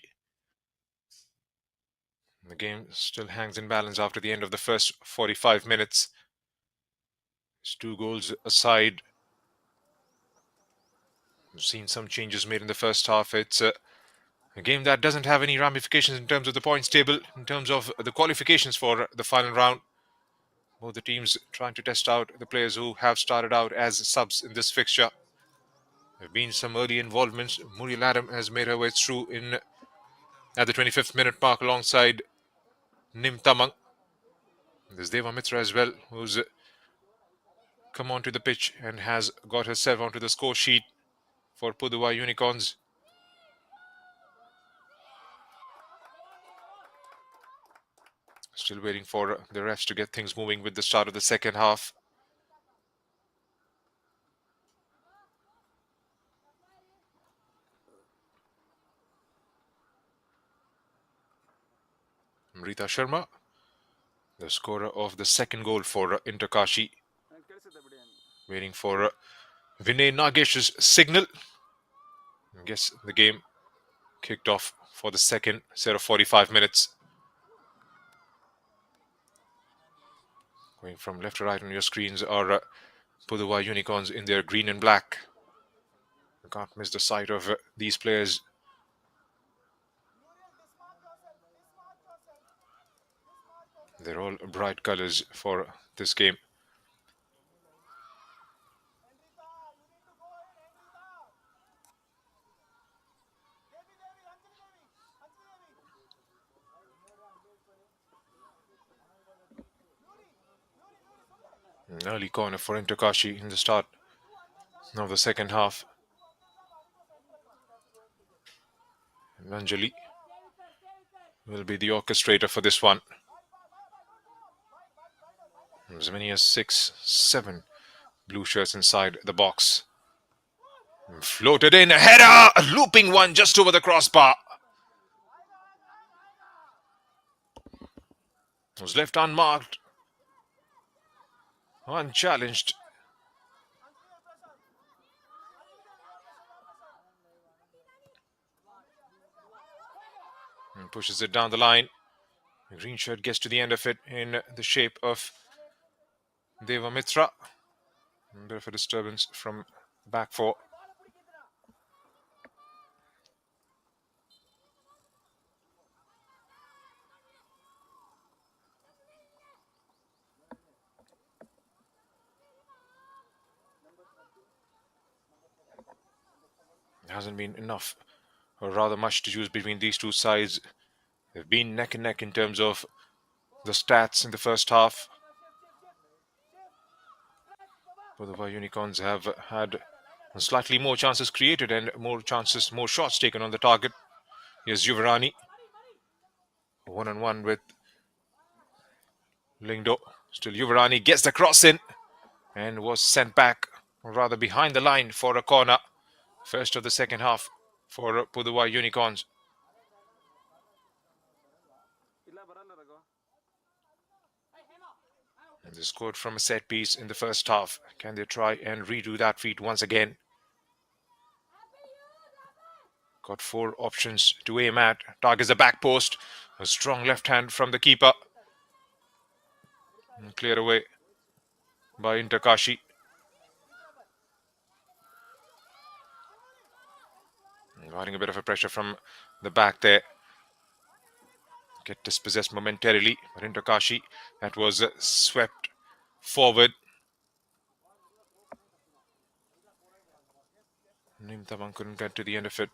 The game still hangs in balance after the end of the first 45 minutes. It's 2 goals aside. We've seen some changes made in the first half. It's a game that doesn't have any ramifications in terms of the points table, in terms of the qualifications for the final round. Both the teams trying to test out the players who have started out as subs in this fixture. There have been some early involvements. Muriel Adam has made her way through in at the 25th minute mark alongside Nim Tamang. There's Deva Mitra as well, who's come onto the pitch and has got herself onto the score sheet for Pudhuvai Unicorns. Still waiting for the refs to get things moving with the start of the second half. Rita Sharma, the scorer of the second goal for Inter Kashi, waiting for Vinay Nagesh's signal. I guess the game kicked off for the second set of 45 minutes. Going from left to right on your screens are Pudhuvai Unicorns in their green and black. You can't miss the sight of these players. They're all bright colors for this game. An early corner for Inter Kashi in the start of the second half. Anjali will be the orchestrator for this one. As many as 6, 7 blue shirts inside the box. Floated in, a header! A looping one just over the crossbar. Was left unmarked. Unchallenged. And pushes it down the line. The green shirt gets to the end of it in the shape of Deva Mitra. A bit of a disturbance from back four. It hasn't been enough, or rather much to choose between these two sides. They've been neck and neck in terms of the stats in the first half. Both of our Unicorns have had slightly more chances created and more shots taken on the target. Here's Yuvarani. One-on-one with Lingdo. Still Yuvarani gets the cross in and was sent back, or rather behind the line for a corner. First of the second half for Pudhuvai Unicorns. And they scored from a set piece in the first half. Can they try and redo that feat once again? Got 4 options to aim at. Targets the back post. A strong left hand from the keeper. And cleared away by Inter Kashi. Riding a bit of a pressure from the back there. Get dispossessed momentarily. But Inter Kashi, that was swept forward. Nim Tamang couldn't get to the end of it.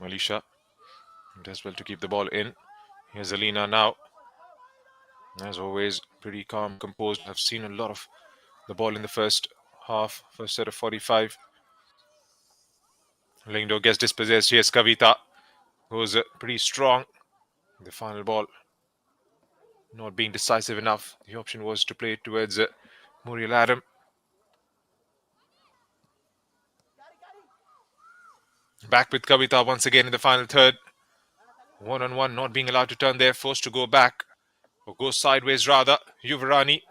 Malisha does well to keep the ball in. Here's Alina now. As always, pretty calm, composed. I've seen a lot of the ball in the first half, first set of 45. Lingdo gets dispossessed. Here's Kavita, who's pretty strong. The final ball not being decisive enough. The option was to play it towards Muriel Adam. Back with Kavita once again in the final third. 1-on-1, not being allowed to turn there, forced to go back. Or go sideways rather. Yuvarani.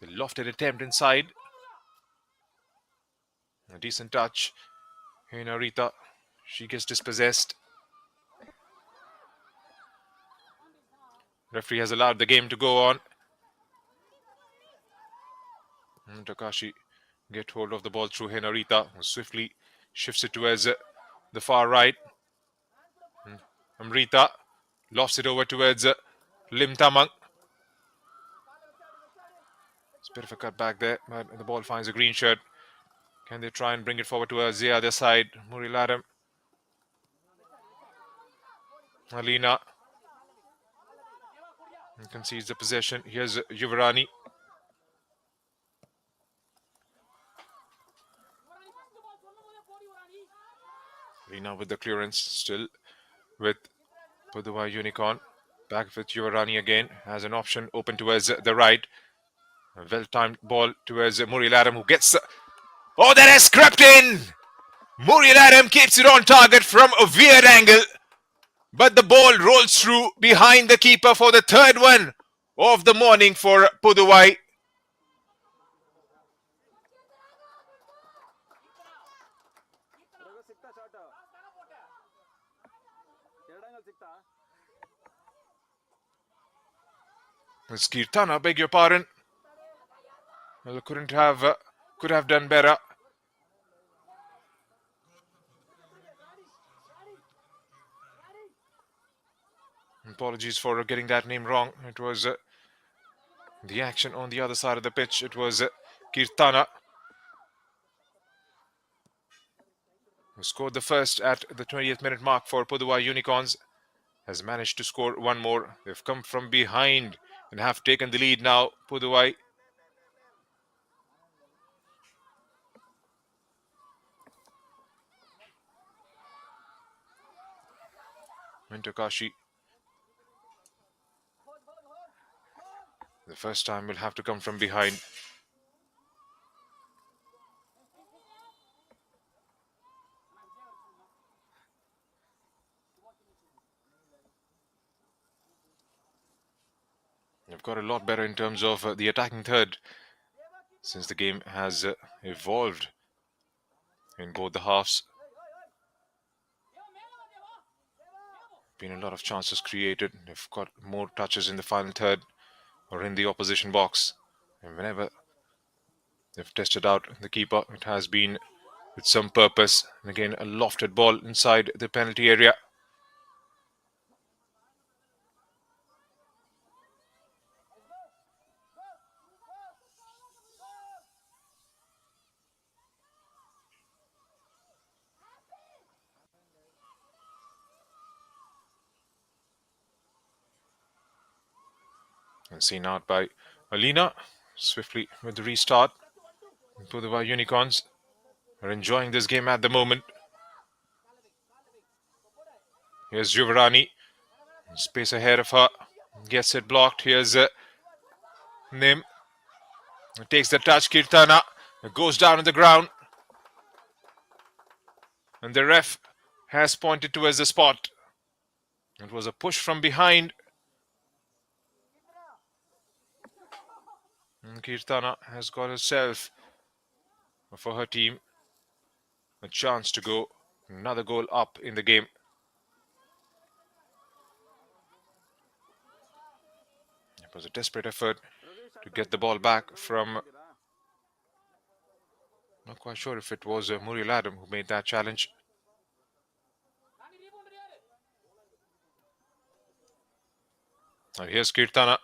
The lofted attempt inside. A decent touch. Here Narita. She gets dispossessed. Referee has allowed the game to go on. Kashi get hold of the ball through Henarita, who swiftly shifts it towards the far right. Amrita lofts it over towards Lim Tamang. It's a bit of a cut back there, but the ball finds a green shirt. Can they try and bring it forward towards the other side? Murilaram. Alina concedes the possession. Here's Yuvarani. Alina with the clearance, still with Pudhuvai Unicorn. Back with Yuvarani again. Has an option open towards the right. A well-timed ball towards Murilaram, who gets... Oh, that has crept in! Murilaram keeps it on target from a weird angle. But the ball rolls through behind the keeper for the third one of the morning for Pudhuvai. It's Kirtana, beg your pardon. Well, could have done better. Apologies for getting that name wrong. It was the action on the other side of the pitch. It was Kirtana who scored the first at the 20th minute mark for Pudhuvai Unicorns. Has managed to score one more. They've come from behind and have taken the lead now. Pudhuvai. Into Kashi. The first time will have to come from behind. They've got a lot better in terms of the attacking third since the game has evolved in both the halves. Been a lot of chances created. They've got more touches in the final third or in the opposition box. And whenever they've tested out the keeper, it has been with some purpose. And again, a lofted ball inside the penalty area. And seen out by Alina. Swiftly with the restart. Pudhuvai Unicorns are enjoying this game at the moment. Here's Yuvarani. Space ahead of her. Gets it blocked. Here's Nim. Takes the touch. Kirtana goes down on the ground. And the ref has pointed towards the spot. It was a push from behind. And Kirtana has got herself, for her team, a chance to go another goal up in the game. It was a desperate effort to get the ball back from... Not quite sure if it was Muriel Adam who made that challenge. And here's Kirtana.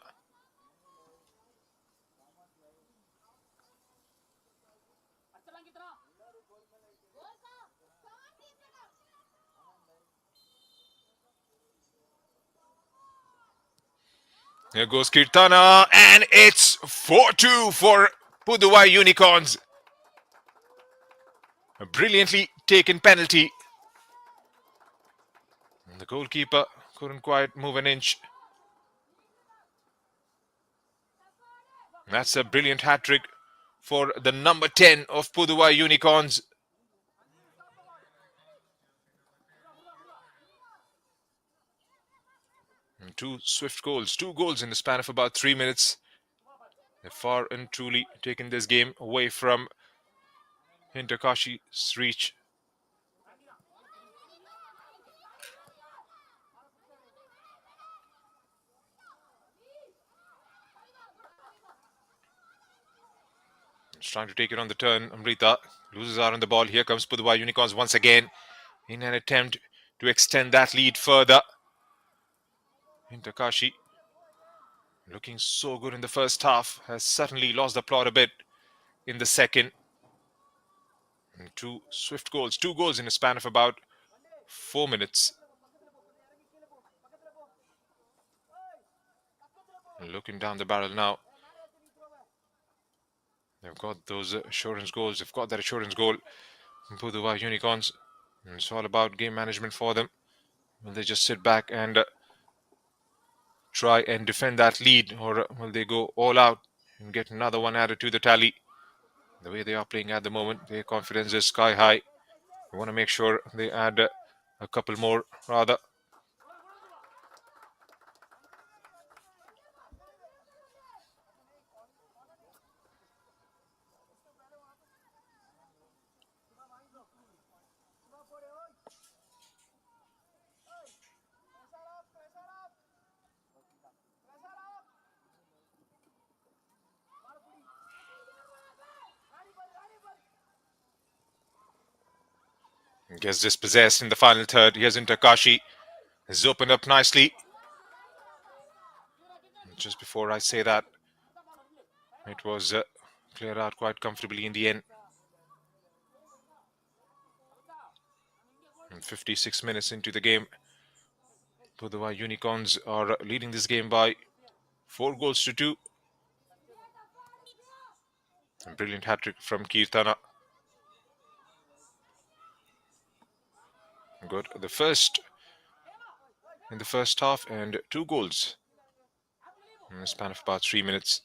Here goes Kirtana, and it's 4-2 for Pudhuvai Unicorns. A brilliantly taken penalty. And the goalkeeper couldn't quite move an inch. That's a brilliant hat-trick for the number 10 of Pudhuvai Unicorns. And two swift goals. 2 goals in the span of about 3 minutes. They've far and truly taken this game away from Kashi's reach. He's trying to take it on the turn. Amrita loses out on the ball. Here comes Pudhuvai Unicorns once again in an attempt to extend that lead further. Kashi, looking so good in the first half, has certainly lost the plot a bit in the second. And two swift goals. 2 goals in a span of about 4 minutes. Looking down the barrel now. They've got those assurance goals. They've got that assurance goal from Pudhuvai Unicorns. And it's all about game management for them. Will they just sit back and try and defend that lead, or will they go all out and get another one added to the tally? The way they are playing at the moment, their confidence is sky high. They want to make sure they add a couple more, rather. Gets dispossessed in the final third. Here's Kashi. Has opened up nicely. Just before I say that, it was cleared out quite comfortably in the end. And 56 minutes into the game, Pudhuvai Unicorns are leading this game by 4 goals to 2. A brilliant hat-trick from Kirtana. Good. The first in the first half, and 2 goals in a span of about 3 minutes.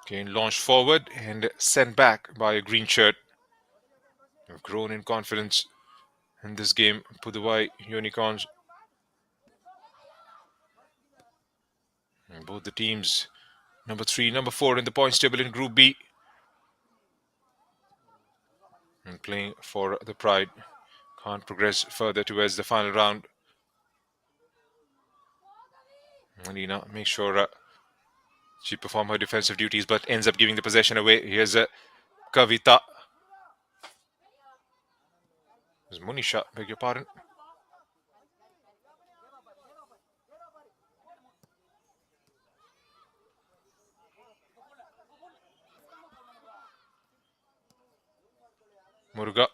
Again, launched forward and sent back by a green shirt. Have grown in confidence in this game, Pudhuvai Unicorns. And both the teams, number 3, number 4 in the points table in Group B, and playing for the pride. Can't progress further towards the final round. Alina makes sure she performs her defensive duties, but ends up giving the possession away. Here's Kavita. There's Munisha, beg your pardon. Muruga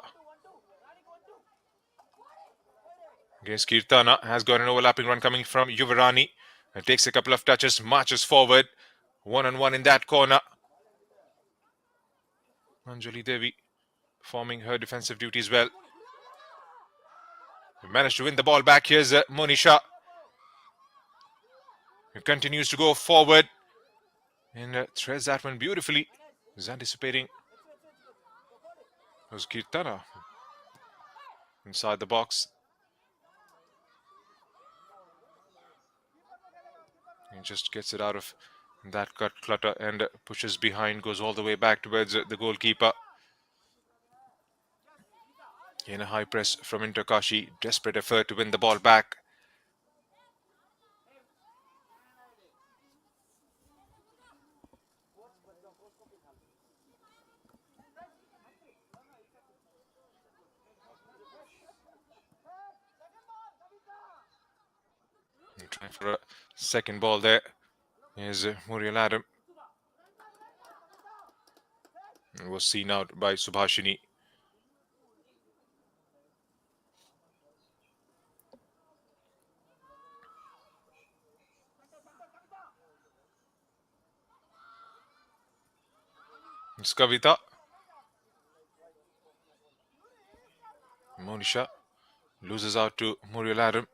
against Kirtana. Has got an overlapping run coming from Yuvarani. And takes a couple of touches, marches forward. 1-on-1 in that corner. Anjali Devi performing her defensive duties well. Managed to win the ball back. Here's Monisha. He continues to go forward and threads that one beautifully. Is anticipating. It was Kirtana inside the box. He just gets it out of that cut clutter and pushes behind, goes all the way back towards the goalkeeper. In a high press from Kashi, desperate effort to win the ball back. And trying for a second ball there. Here's Muriel Adam. It was seen out by Subhashini. It's Kavita. Monisha loses out to Muriel Adam.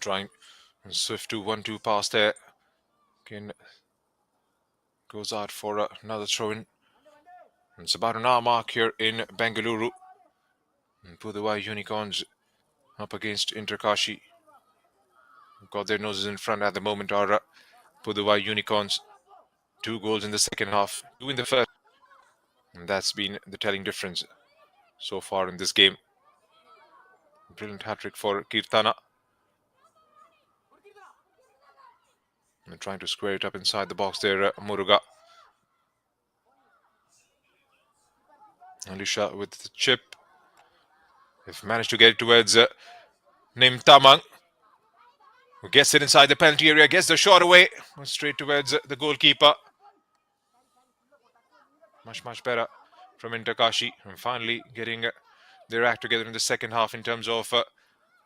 Trying swift to 1-2 pass there. Again, goes out for another throw in. It's about an hour mark here in Bengaluru. Pudhuvai Unicorns up against Kashi. Got their noses in front at the moment are Pudhuvai Unicorns. 2 goals in the second half, 2 in the first. And that's been the telling difference so far in this game. Brilliant hat-trick for Kirtana. And trying to square it up inside the box there, Muruga. Alisha with the chip. They've managed to get it towards Nim Tamang, who gets it inside the penalty area, gets the shot away, straight towards the goalkeeper. Much better from Kashi, and finally getting their act together in the second half in terms of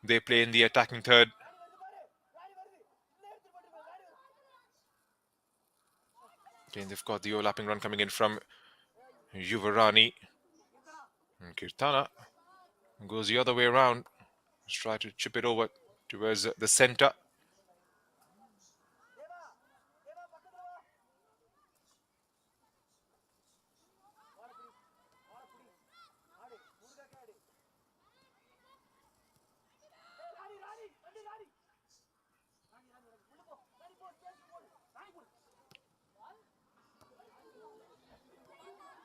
they play in the attacking third. Again, they've got the overlapping run coming in from Yuvarani. And Kirtana goes the other way around. Let's try to chip it over towards the center.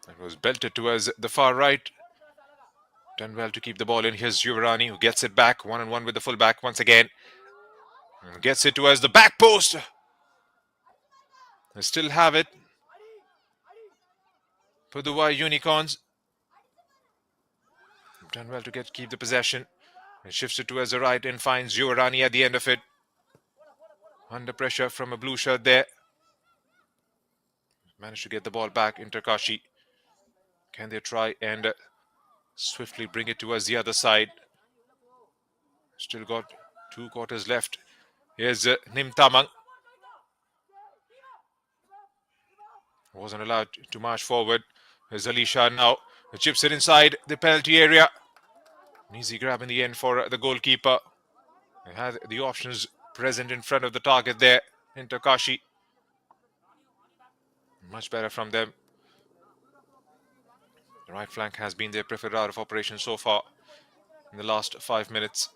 It was belted towards the far right. Done well to keep the ball in. Here's Yuvarani, who gets it back 1-on-1 with the fullback once again. And gets it towards the back post. They still have it. Pudhuvai Unicorns. Done well to keep the possession. And shifts it towards the right and finds Yuvarani at the end of it. Under pressure from a blue shirt there. Managed to get the ball back in Kashi. Can they try and swiftly bring it towards the other side? Still got 2 quarters left. Here's Nim Tamang. Wasn't allowed to march forward. Here's Alisha now. The chips it inside the penalty area. An easy grab in the end for the goalkeeper. They had the options present in front of the target there in Kashi. Much better from them. The right flank has been their preferred route of operation so far in the last 5 minutes.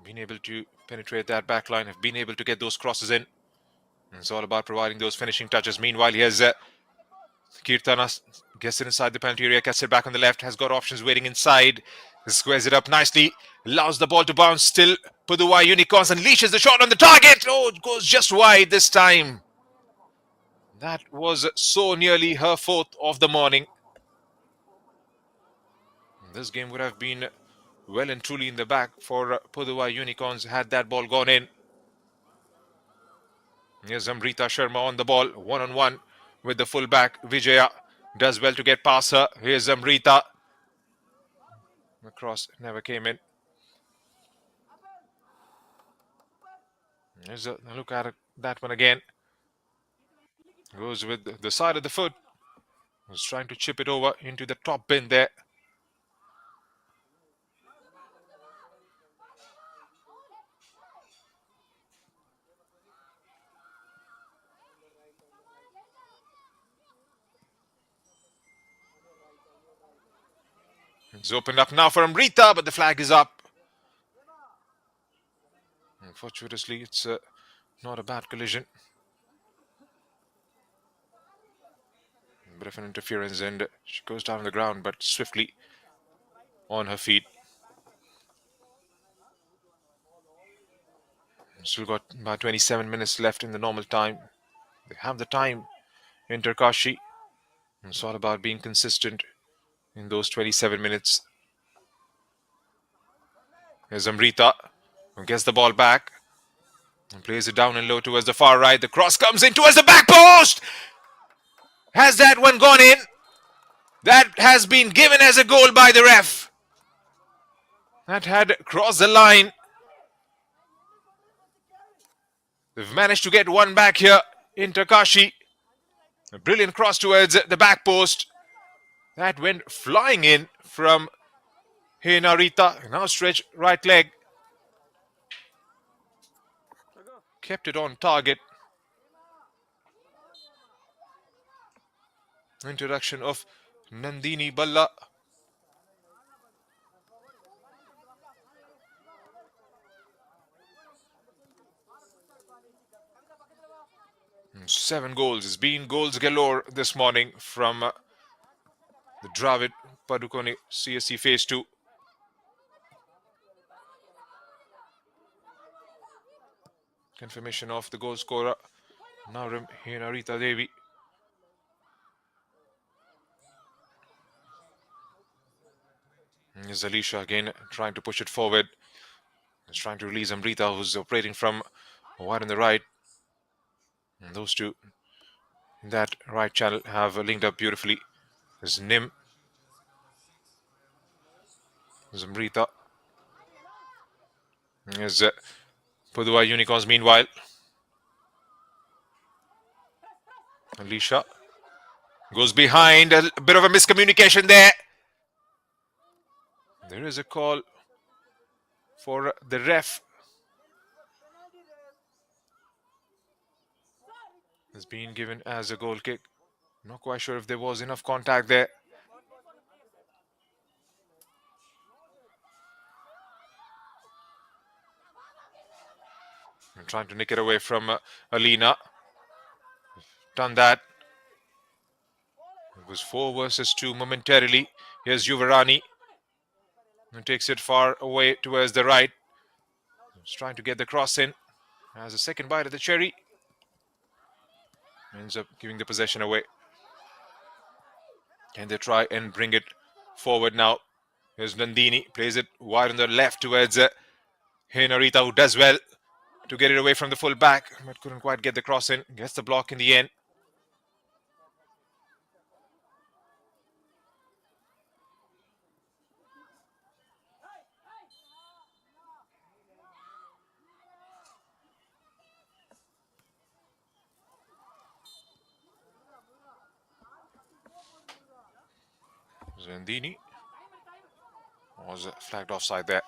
Been able to penetrate that back line, have been able to get those crosses in. And it's all about providing those finishing touches. Meanwhile, here's Kirtana, gets it inside the penalty area, gets it back on the left, has got options waiting inside. Squares it up nicely, allows the ball to bounce. Still, Pudhuvai Unicorns unleashes the shot on the target. Oh, it goes just wide this time. That was so nearly her 4th of the morning. This game would have been well and truly in the back for Pudhuvai Unicorns had that ball gone in. Here's Amrita Sharma on the ball, 1-on-1 with the fullback. Vijaya does well to get past her. Here's Amrita. The cross never came in. Here's a look at that one again. Goes with the side of the foot. Was trying to chip it over into the top bin there. It's opened up now for Amrita, but the flag is up. Unfortunately, it's not a bad collision. A bit of an interference, and she goes down on the ground, but swiftly on her feet. Still got about 27 minutes left in the normal time. They have the time in Kashi. It's all about being consistent in those 27 minutes. Here's Amrita, who gets the ball back and plays it down and low towards the far right. The cross comes in towards the back post. Has that one gone in? That has been given as a goal by the ref. That had crossed the line. They've managed to get one back here in Kashi. A brilliant cross towards the back post. That went flying in from Narita. Now stretch right leg. kept it on target. Introduction of Nandini Balla. And 7 goals. It's been goals galore this morning from the Dravid Padukone CSC Phase 2. Confirmation of the goal scorer, Narim Henarita Devi. Here's Alicia again trying to push it forward. He's trying to release Amrita, who's operating from wide on the right. And those two in that right channel have linked up beautifully. There's Nim. There's Amrita. There's Pudhuvai Unicorns meanwhile. Alicia goes behind. A bit of a miscommunication there. There is a call for the ref. It's been given as a goal kick. Not quite sure if there was enough contact there. I'm trying to nick it away from Alina. Done that. It was 4 versus 2 momentarily. Here's Yuvarani, who takes it far away towards the right. He's trying to get the cross in. Has a second bite of the cherry. Ends up giving the possession away. Can they try and bring it forward now? Here's Nandini. Plays it wide on the left towards Henarita, who does well to get it away from the full back, but couldn't quite get the cross in. Gets the block in the end. Nandini was flagged offside there.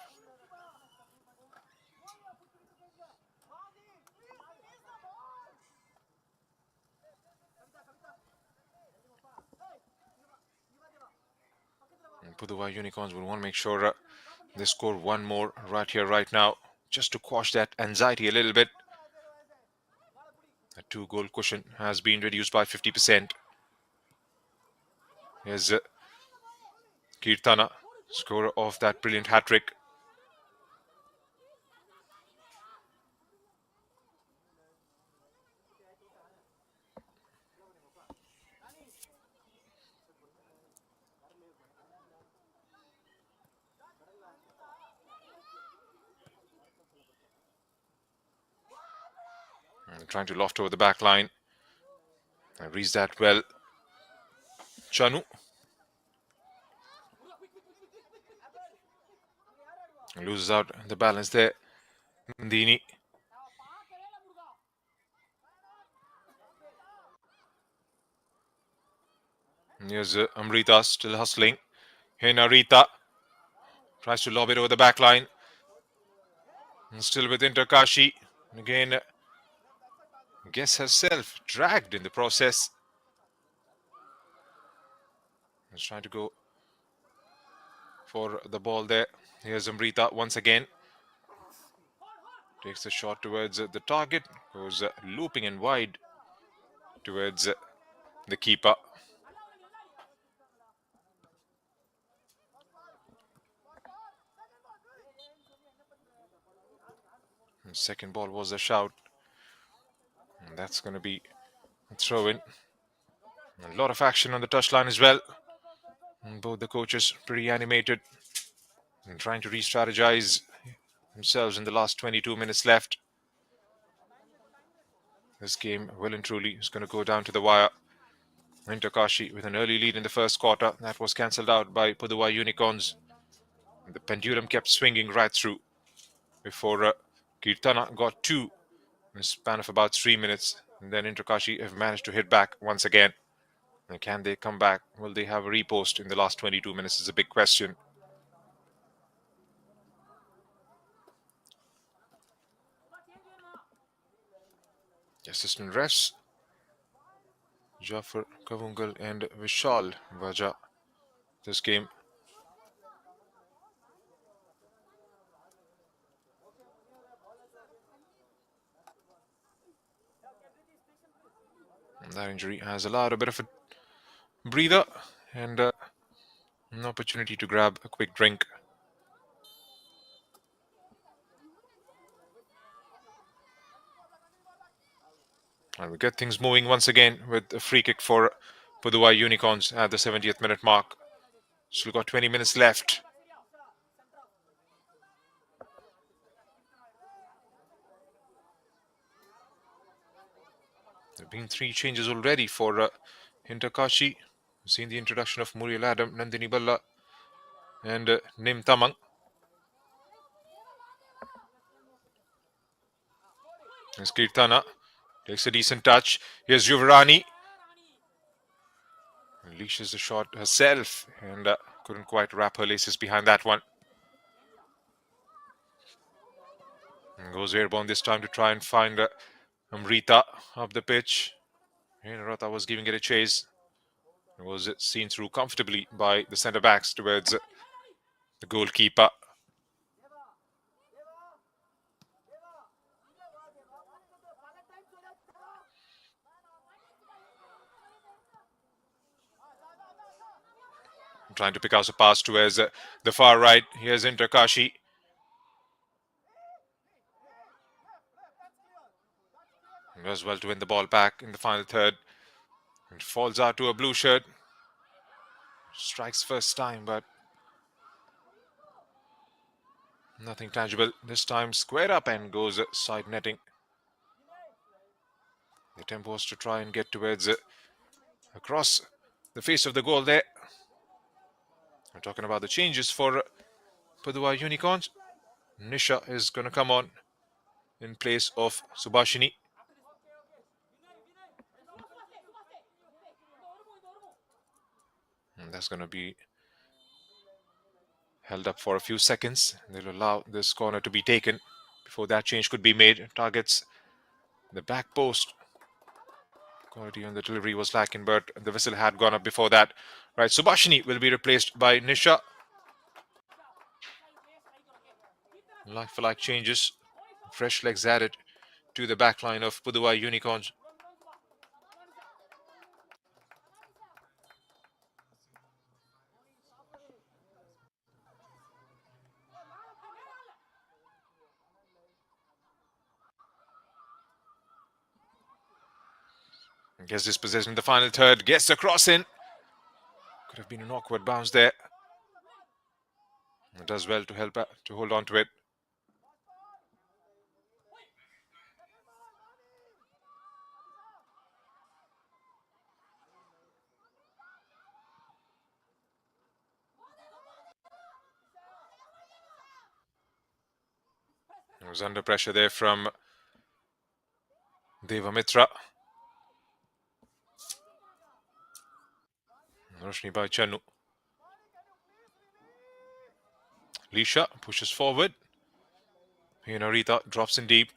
And Pudhuvai Unicorns will want to make sure they score one more right here, right now, just to quash that anxiety a little bit. The 2-goal cushion has been reduced by 50%. Here's Kirtana, scorer of that brilliant hat-trick. And trying to loft over the back line. And reads that well. Chanu. Loses out the balance there. Nandini. Here's Amrita still hustling. Henarita tries to lob it over the back line. And still with Kashi. Again, gets herself dragged in the process. He's trying to go for the ball there. Here's Amrita once again. Takes the shot towards the target. Goes looping and wide towards the keeper. And second ball was a shout. And that's going to be a throw in. A lot of action on the touchline as well. And both the coaches pretty animated and trying to re-strategize themselves in the last 22 minutes left. This game, well and truly, is going to go down to the wire. Kashi with an early lead in the first quarter. That was cancelled out by Pudhuvai Unicorns. The pendulum kept swinging right through before Kirtana got 2 in a span of about 3 minutes. And then Kashi have managed to hit back once again. And can they come back? Will they have a repost in the last 22 minutes is a big question. Assistant refs Jafar Kavungal and Vishal Vaja. This game. And that injury has allowed a bit of a breather and an opportunity to grab a quick drink. And we get things moving once again with a free kick for Pudhuvai Unicorns at the 70th minute mark. Still got 20 minutes left. There have been 3 changes already for Kashi. We've seen the introduction of Muriel Adam, Nandini Balla, and Nim Tamang. As Kirtana takes a decent touch. Here's Yuvrani. Unleashes the shot herself and couldn't quite wrap her laces behind that one. And goes airborne this time to try and find Amrita up the pitch. Rata was giving it a chase. It was seen through comfortably by the centre backs towards the goalkeeper. Trying to pick out a pass towards the far right. Here's Kashi. Does well to win the ball back in the final third. It falls out to a blue shirt. Strikes first time, but nothing tangible. This time squared up and goes side netting. The attempt was to try and get towards across the face of the goal there. We're talking about the changes for Pudhuvai Unicorns. Nisha is going to come on in place of Subhashini. And that's going to be held up for a few seconds. They'll allow this corner to be taken before that change could be made. Targets the back post. Quality on the delivery was lacking, but the whistle had gone up before that. Right, Subhashini will be replaced by Nisha. Like for like changes. Fresh legs added to the back line of Pudhuvai Unicorns. Gets this possession in the final third. Gets the cross in. Could have been an awkward bounce there. It does well to help to hold on to it. It was under pressure there from Devamitra. Roshni by Channu. Lisha pushes forward. Rita drops in deep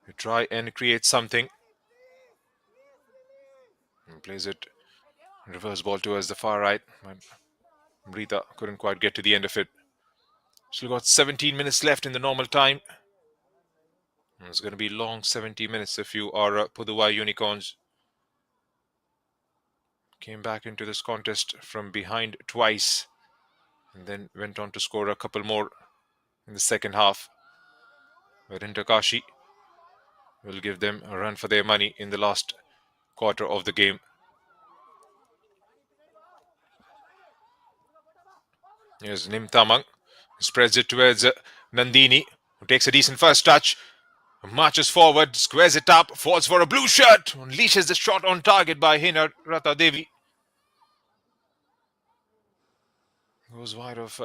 to try and create something. And plays it reverse ball towards the far right. But Rita couldn't quite get to the end of it. Still got 17 minutes left in the normal time. It's going to be long 70 minutes if you are Pudhuvai Unicorns. Came back into this contest from behind twice and then went on to score a couple more in the second half. But Kashi will give them a run for their money in the last quarter of the game. Here's Nim Tamang. Spreads it towards Nandini, who takes a decent first touch. Marches forward, squares it up, falls for a blue shirt. Unleashes the shot on target by Hina Rata Devi. Goes wide of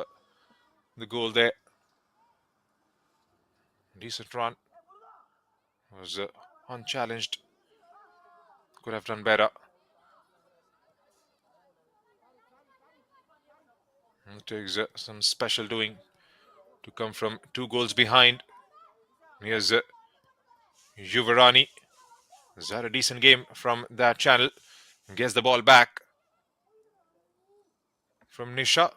the goal there. Decent run. Was unchallenged. Could have done better. It takes some special doing to come from 2 goals behind. Here's Yuvarani. He's had a decent game from that channel. Gets the ball back from Nisha.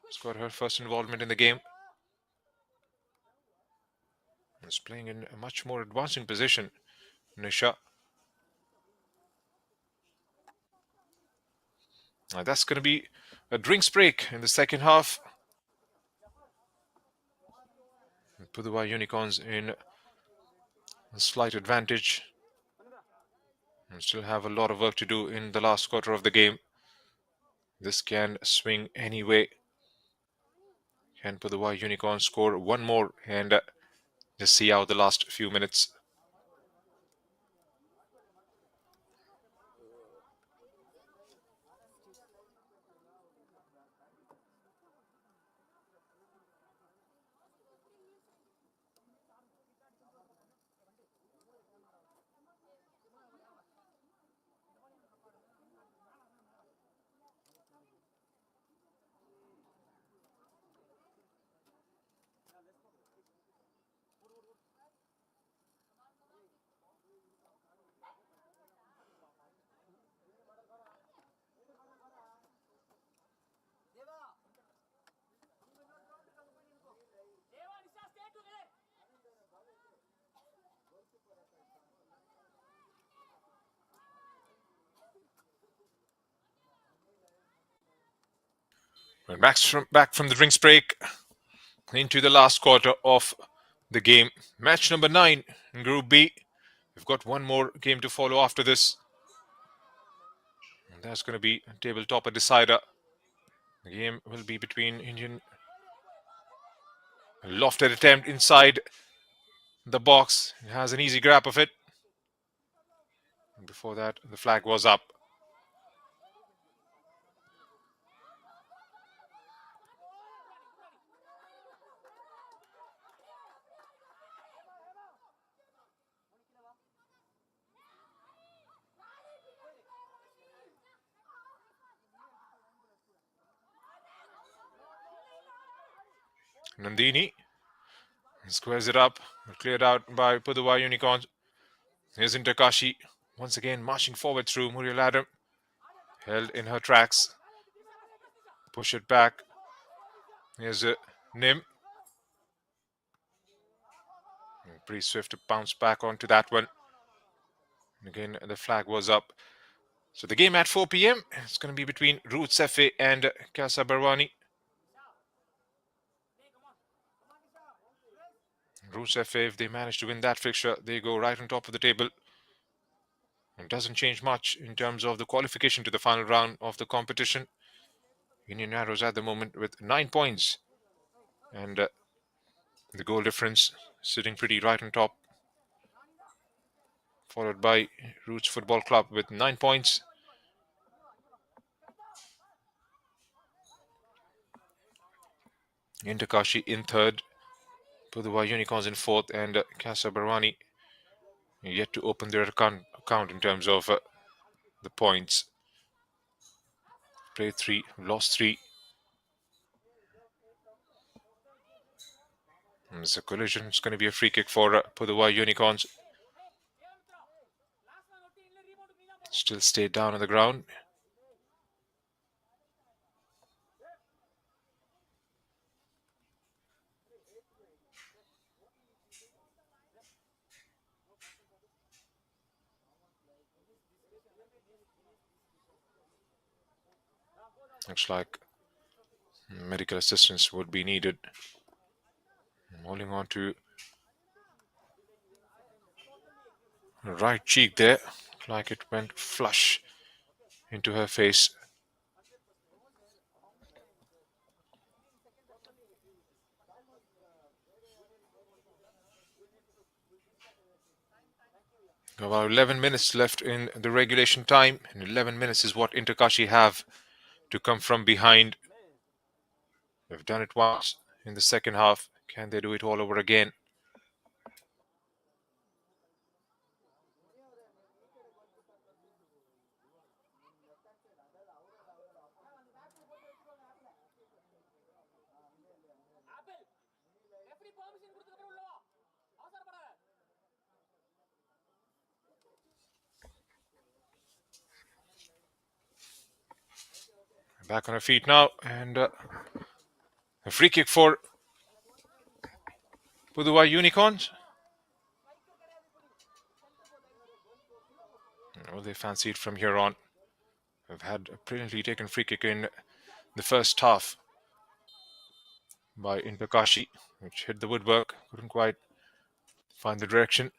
She's got her first involvement in the game. Is playing in a much more advancing position, Nisha. That's going to be a drinks break in the second half. Pudhuvai Unicorns in a slight advantage. And still have a lot of work to do in the last quarter of the game. This can swing any way. Can Pudhuvai Unicorns score one more and just see out the last few minutes? We're back from the drinks break into the last quarter of the game. Match number 9 in Group B. We've got one more game to follow after this. And that's going to be a tabletopper decider. The game will be between Indian. A lofted attempt inside the box. It has an easy grab of it. Before that, the flag was up. Nandini squares it up, cleared out by Pudhuvai Unicorns. Here's into Kashi, once again marching forward through Muriel Adam. Held in her tracks. Push it back. Here's Nim. Pretty swift to bounce back onto that one. Again, the flag was up. So the game at 4 p.m. It's going to be between Roots FA and Casa Barwani. Roots FA, if they manage to win that fixture, they go right on top of the table. It doesn't change much in terms of the qualification to the final round of the competition. Indian Arrows at the moment with 9 points. And the goal difference sitting pretty right on top. Followed by Roots Football Club with 9 points. Kashi in third. Pudhuvai Unicorns in fourth. And Casa Barwani yet to open their account in terms of the points. Played 3, lost 3. It's a collision. It's going to be a free kick for Pudhuvai Unicorns. Still stayed down on the ground. Looks like medical assistance would be needed. Holding on to her right cheek there. Looks like it went flush into her face. About 11 minutes left in the regulation time. And 11 minutes is what Kashi have to come from behind. They've done it once in the second half. Can they do it all over again? Back on her feet now, and a free kick for Pudhuvai Unicorns. Oh, they fancy it from here on. They've had a brilliantly taken free kick in the first half by Kashi, which hit the woodwork. Couldn't quite find the direction.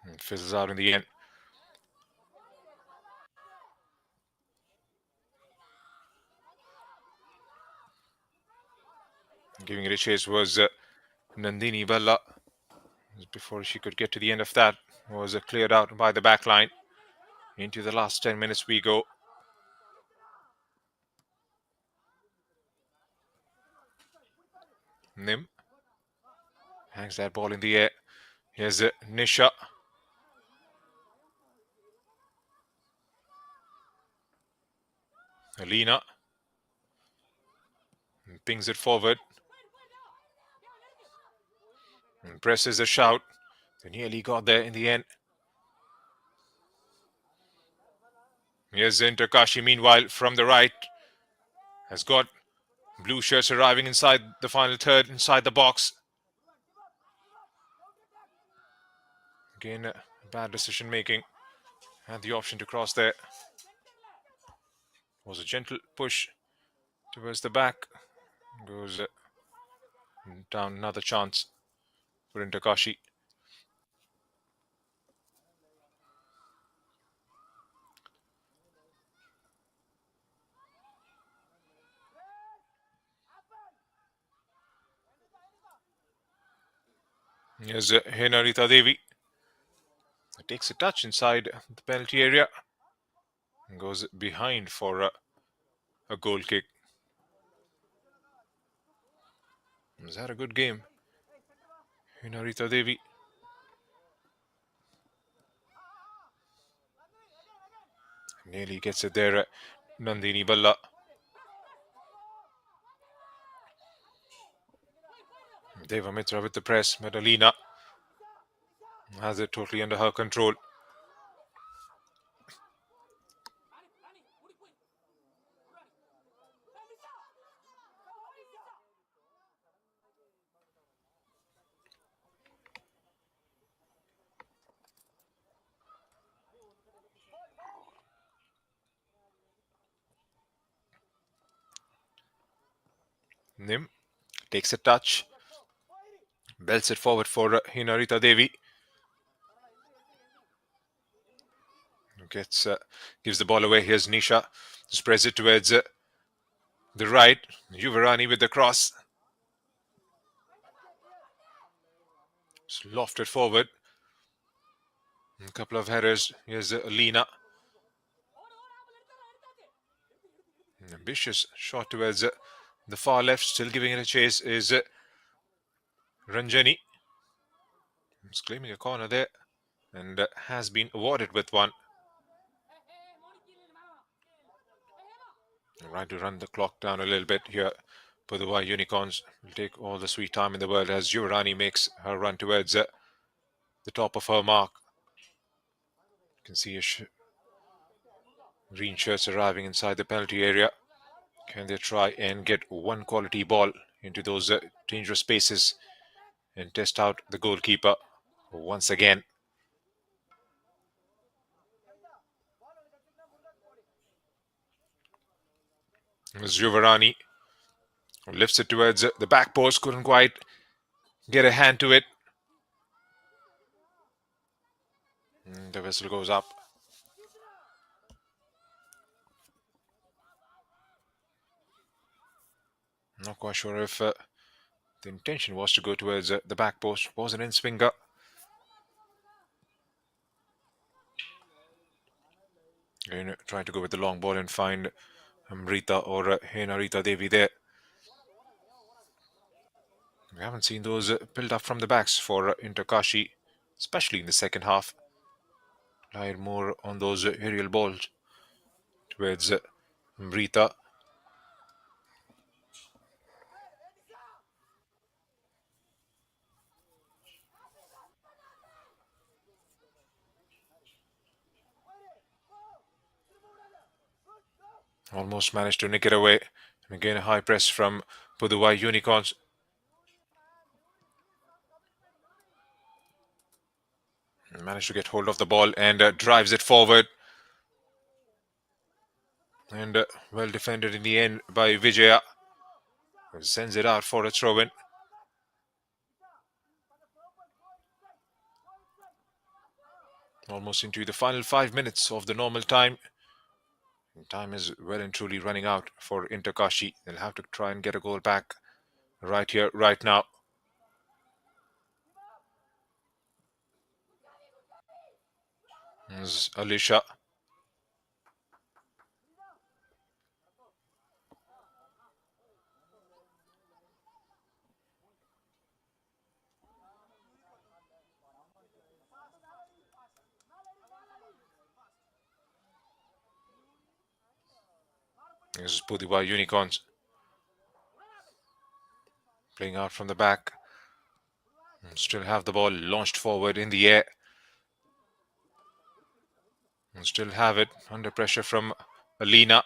And fizzles out in the end. Giving it a chase was Nandini Balla. Before she could get to the end of that, was cleared out by the back line. Into the last 10 minutes we go. Nim hangs that ball in the air. Here's Nisha. Alina pings it forward. And presses a shout. They nearly got there in the end. Here's Kashi, meanwhile, from the right. Has got blue shirts arriving inside the final third, inside the box. Again, bad decision making. Had the option to cross there. Was a gentle push towards the back. Goes down, another chance for Kashi. Here's Henarita Devi. Takes a touch inside the penalty area. And goes behind for a goal kick. Was that a good game? Henarita Devi. Nearly gets it there. Nandini Balla. Deva Mitra with the press. Madalina has it totally under her control. Nim takes a touch. Belts it forward for Hinarita Devi. Gives the ball away. Here's Nisha. Spreads it towards the right. Yuvarani with the cross. Just lofted forward. A couple of headers. Here's Alina. An ambitious shot towards the far left. Still giving it a chase is Ranjani. He's claiming a corner there and has been awarded with one. Right to run the clock down a little bit here. Pudhuvai Unicorns will take all the sweet time in the world as Yuvarani makes her run towards the top of her mark. You can see green shirts arriving inside the penalty area. Can they try and get one quality ball into those dangerous spaces and test out the goalkeeper once again? Yuvarani lifts it towards the back post. Couldn't quite get a hand to it. And the whistle goes up. Not quite sure if the intention was to go towards the back post. Was an in-swinger. And trying to go with the long ball and find Amrita or Henarita Devi there. We haven't seen those build up from the backs for Kashi, especially in the second half. Relied more on those aerial balls towards Amrita. Almost managed to nick it away. And again, a high press from Pudhuvai Unicorns. Managed to get hold of the ball and drives it forward. And well defended in the end by Vijaya. Sends it out for a throw-in. Almost into the final 5 minutes of the normal time. Time is well and truly running out for Inter Kashi. They'll have to try and get a goal back right here, right now. There's Alisha. This is Pudhuvai Unicorns playing out from the back. Still have the ball launched forward in the air. And still have it under pressure from Alina.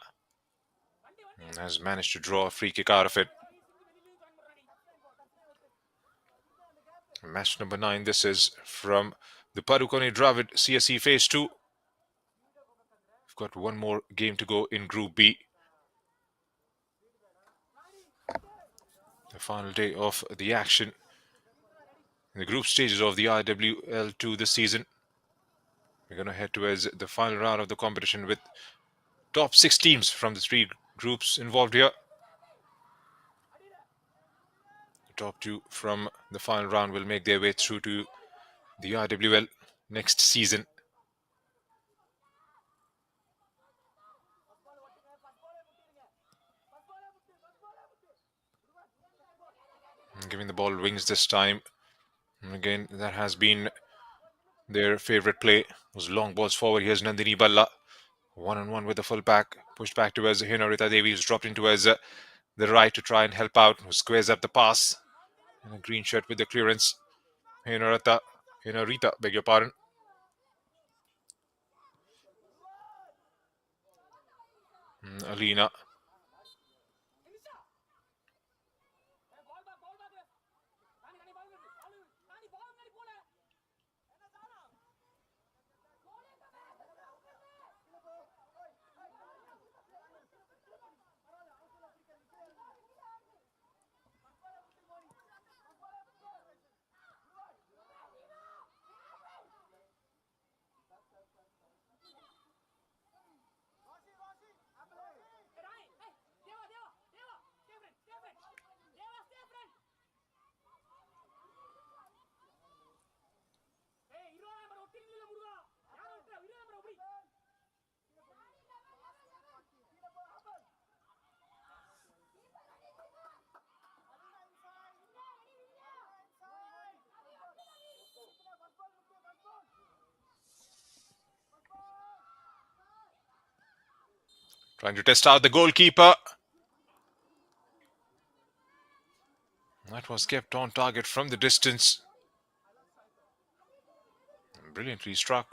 And has managed to draw a free kick out of it. Match number 9. This is from the Padukone Dravid CSE Phase 2. We've got one more game to go in Group B. The final day of the action in the group stages of the IWL 2 this season. We're going to head towards the final round of the competition with top 6 teams from the 3 groups involved here. The top 2 from the final round will make their way through to the IWL next season. Giving the ball wings this time. And again, that has been their favorite play. Those long balls forward. Here's Nandini Balla. One-on-one with the full-back. Pushed back towards Hinarita Devi, who's dropped into towards the right to try and help out. Who squares up the pass. And a green shirt with the clearance. Hinarita, beg your pardon. Alina. Trying to test out the goalkeeper. That was kept on target from the distance. Brilliantly struck.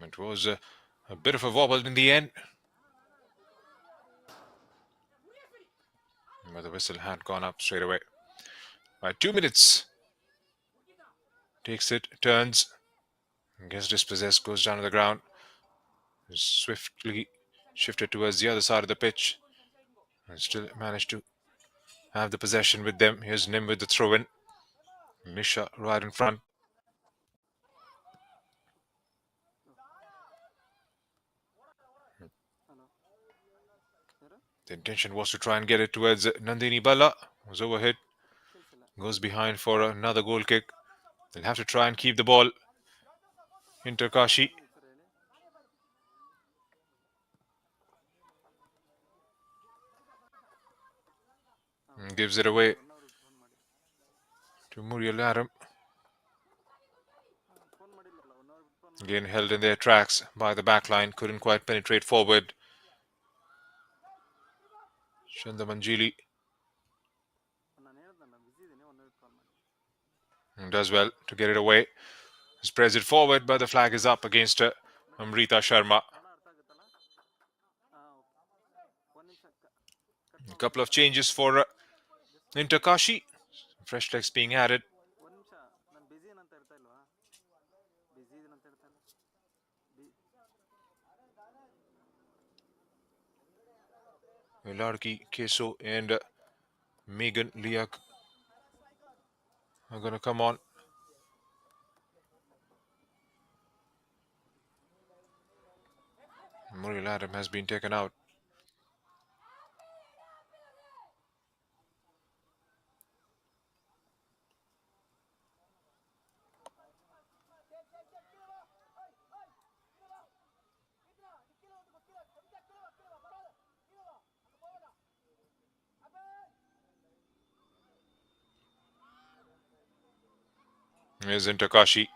It was a bit of a wobble in the end. But the whistle had gone up straight away. By 2 minutes. Takes it, turns. Gets dispossessed, goes down to the ground. Swiftly shifted towards the other side of the pitch. And still managed to have the possession with them. Here's Nim with the throw-in. Misha right in front. The intention was to try and get it towards Nandini Balla. Was overhit. Goes behind for another goal kick. They'll have to try and keep the ball. Inter Kashi. Gives it away to Muriel Adam. Again held in their tracks by the back line. Couldn't quite penetrate forward. Chandamanjili does well to get it away. Spreads it forward, but the flag is up against Amrita Sharma. A couple of changes for Inter Kashi. Fresh legs being added. Larki, Keso, and Megan Liak are going to come on. Muriel Adam has been taken out. Here's Inter Kashi.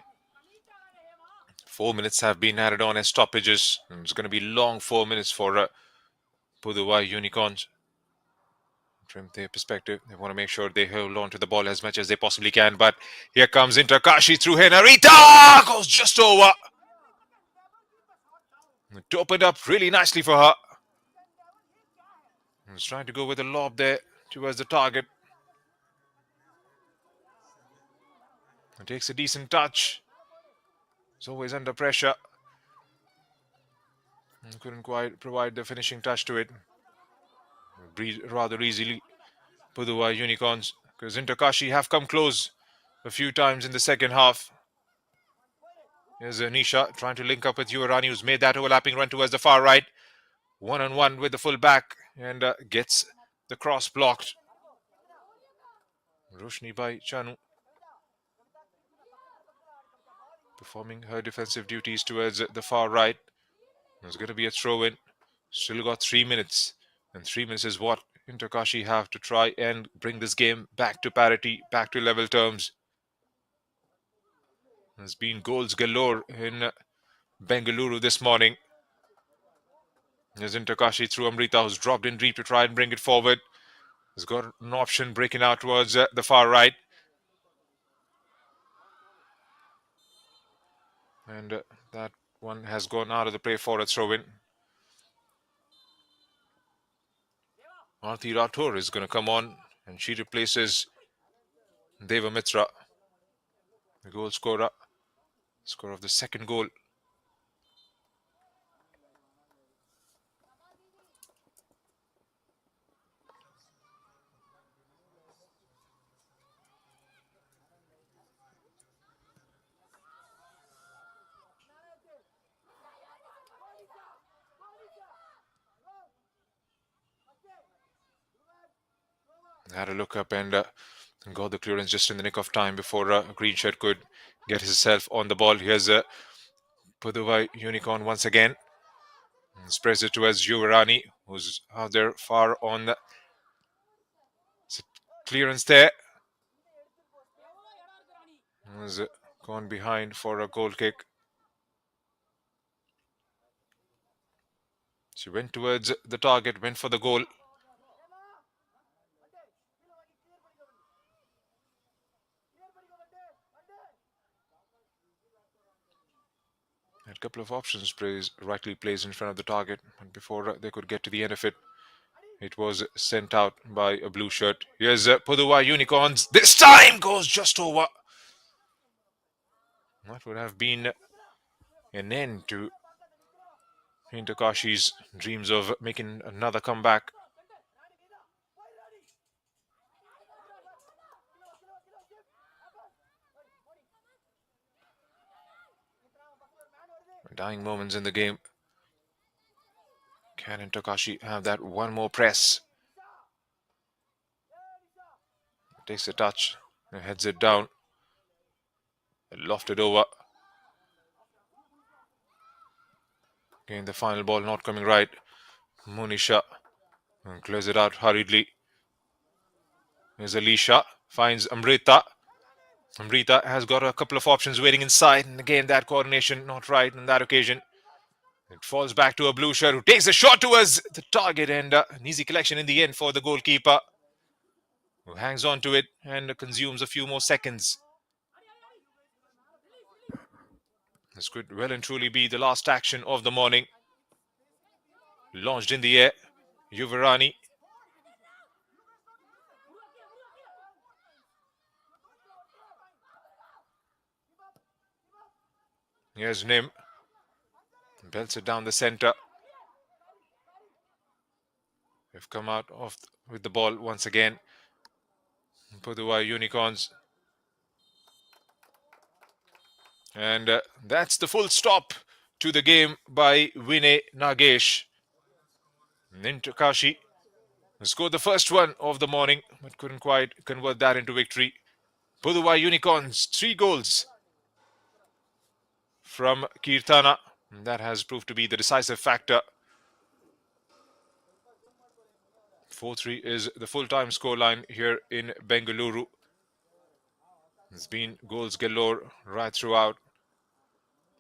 4 minutes have been added on as stoppages. And it's going to be long 4 minutes for Pudhuvai Unicorns. From their perspective, they want to make sure they hold on to the ball as much as they possibly can. But here comes Inter Kashi through Henarita. Goes just over. It opened up really nicely for her. He's trying to go with a lob there towards the target. It takes a decent touch. It's always under pressure. And couldn't quite provide the finishing touch to it. Rather easily, Pudhuvai Unicorns, because Inter Kashi have come close a few times in the second half. Here's Nisha trying to link up with Yuvarani, who's made that overlapping run towards the far right. One-on-one with the full back and gets the cross blocked. Roshni Bai Chanu performing her defensive duties towards the far right. There's going to be a throw-in. Still got 3 minutes. And 3 minutes is what Inter Kashi have to try and bring this game back to parity, back to level terms. There's been goals galore in Bengaluru this morning. There's Inter Kashi through Amrita, who's dropped in deep to try and bring it forward. Has got an option breaking out towards the far right. And that one has gone out of the play for a throw-in. Aarti Rathore is going to come on and she replaces Deva Mitra, the goal scorer of the second goal. Had a look up and got the clearance just in the nick of time before Green Shirt could get himself on the ball. Here's Pudhuvai Unicorn once again. Spreads it towards Yuvarani, who's out there far on the clearance there. Has gone behind for a goal kick. She went towards the target, went for the goal. Had a couple of options rightly placed in front of the target, and before they could get to the end of it, it was sent out by a blue shirt. Here's Pudhuvai Unicorns. This time goes just over. That would have been an end to Inter Kashi's dreams of making another comeback. Dying moments in the game. Can Inter Kashi have that one more press? Takes a touch and heads it down. Lofted over. Again, the final ball not coming right. Monisha clears it out hurriedly. Here's Alicia. Finds Amrita. Amrita has got a couple of options waiting inside. And again, that coordination not right on that occasion. It falls back to a blue shirt who takes a shot towards the target. And an easy collection in the end for the goalkeeper, who hangs on to it and consumes a few more seconds. This could well and truly be the last action of the morning. Launched in the air. Yuvarani Here's Nim. Belts it down the center. They've come out with the ball once again. Pudhuvai Unicorns. And that's the full stop to the game by Vinay Nagesh. Into Kashi scored the first one of the morning, but couldn't quite convert that into victory. Pudhuvai Unicorns, 3 goals from Kirtana. That has proved to be the decisive factor. 4-3 is the full-time scoreline here in Bengaluru. There's been goals galore right throughout.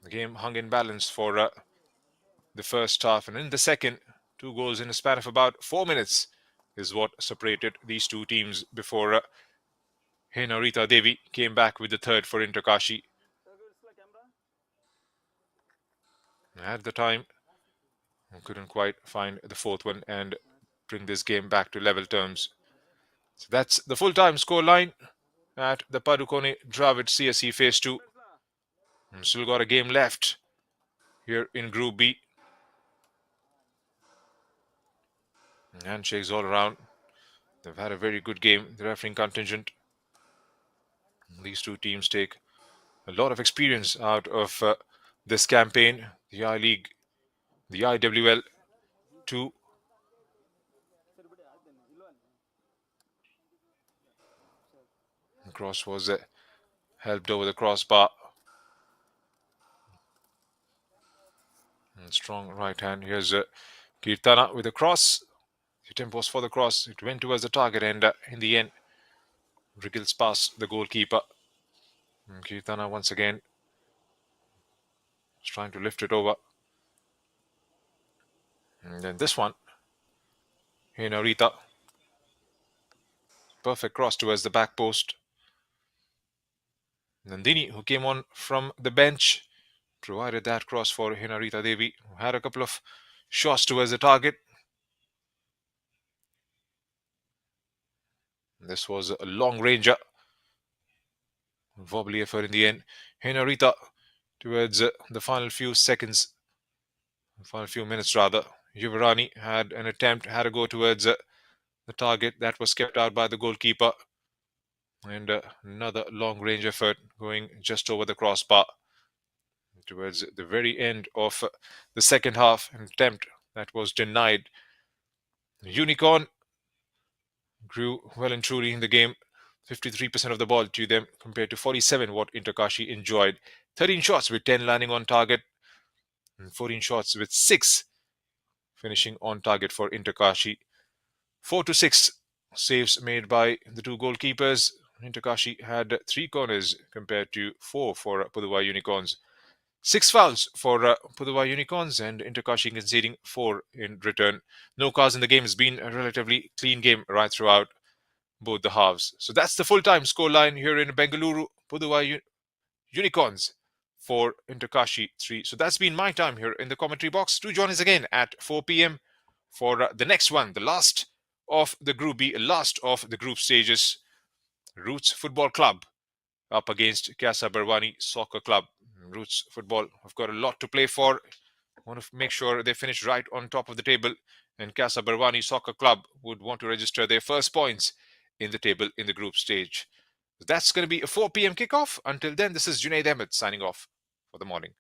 The game hung in balance for the first half, and in the second, 2 goals in a span of about 4 minutes is what separated these two teams before Henarita Devi came back with the third for Inter Kashi. At the time, couldn't quite find the fourth one and bring this game back to level terms. So that's the full-time scoreline at the Padukone Dravid CSE Phase 2. And still got a game left here in Group B. Handshakes all around. They've had a very good game, the refereeing contingent. These two teams take a lot of experience out of this campaign. The I-League, the IWL 2. The cross was helped over the crossbar. And strong right hand. Here's Kirtana with a cross. The attempt was for the cross. It went towards the target, and in the end, wriggles past the goalkeeper. And Kirtana once again is trying to lift it over. And then this one, Henarita. Perfect cross towards the back post. Nandini, who came on from the bench, provided that cross for Henarita Devi, who had a couple of shots towards the target. This was a long ranger. Wobbly effort in the end. Henarita towards the final few seconds, final few minutes rather. Yuvarani had an attempt, had a go towards the target that was kept out by the goalkeeper. And another long range effort going just over the crossbar. Towards the very end of the second half, an attempt that was denied. Unicorn grew well and truly in the game. 53% of the ball to them compared to 47 what Inter Kashi enjoyed. 13 shots with 10 landing on target, and 14 shots with 6 finishing on target for Inter Kashi. 4 to 6 saves made by the two goalkeepers. Inter Kashi had 3 corners compared to 4 for Pudhuvai Unicorns. 6 fouls for Pudhuvai Unicorns, and Inter Kashi conceding 4 in return. No cars in the game. Has been a relatively clean game right throughout both the halves. So that's the full-time scoreline here in Bengaluru. Pudhuvai Unicorns 4, Inter Kashi 3. So that's been my time here in the commentary box. Do join us again at 4 p.m. for the next one, the last of the Group B, last of the group stages. Roots Football Club up against Casa Barwani Soccer Club. Roots Football have got a lot to play for. Want to make sure they finish right on top of the table, and Casa Barwani Soccer Club would want to register their first points in the table in the group stage. That's going to be a 4 p.m. kickoff. Until then, this is Junaid Ahmed signing off for the morning.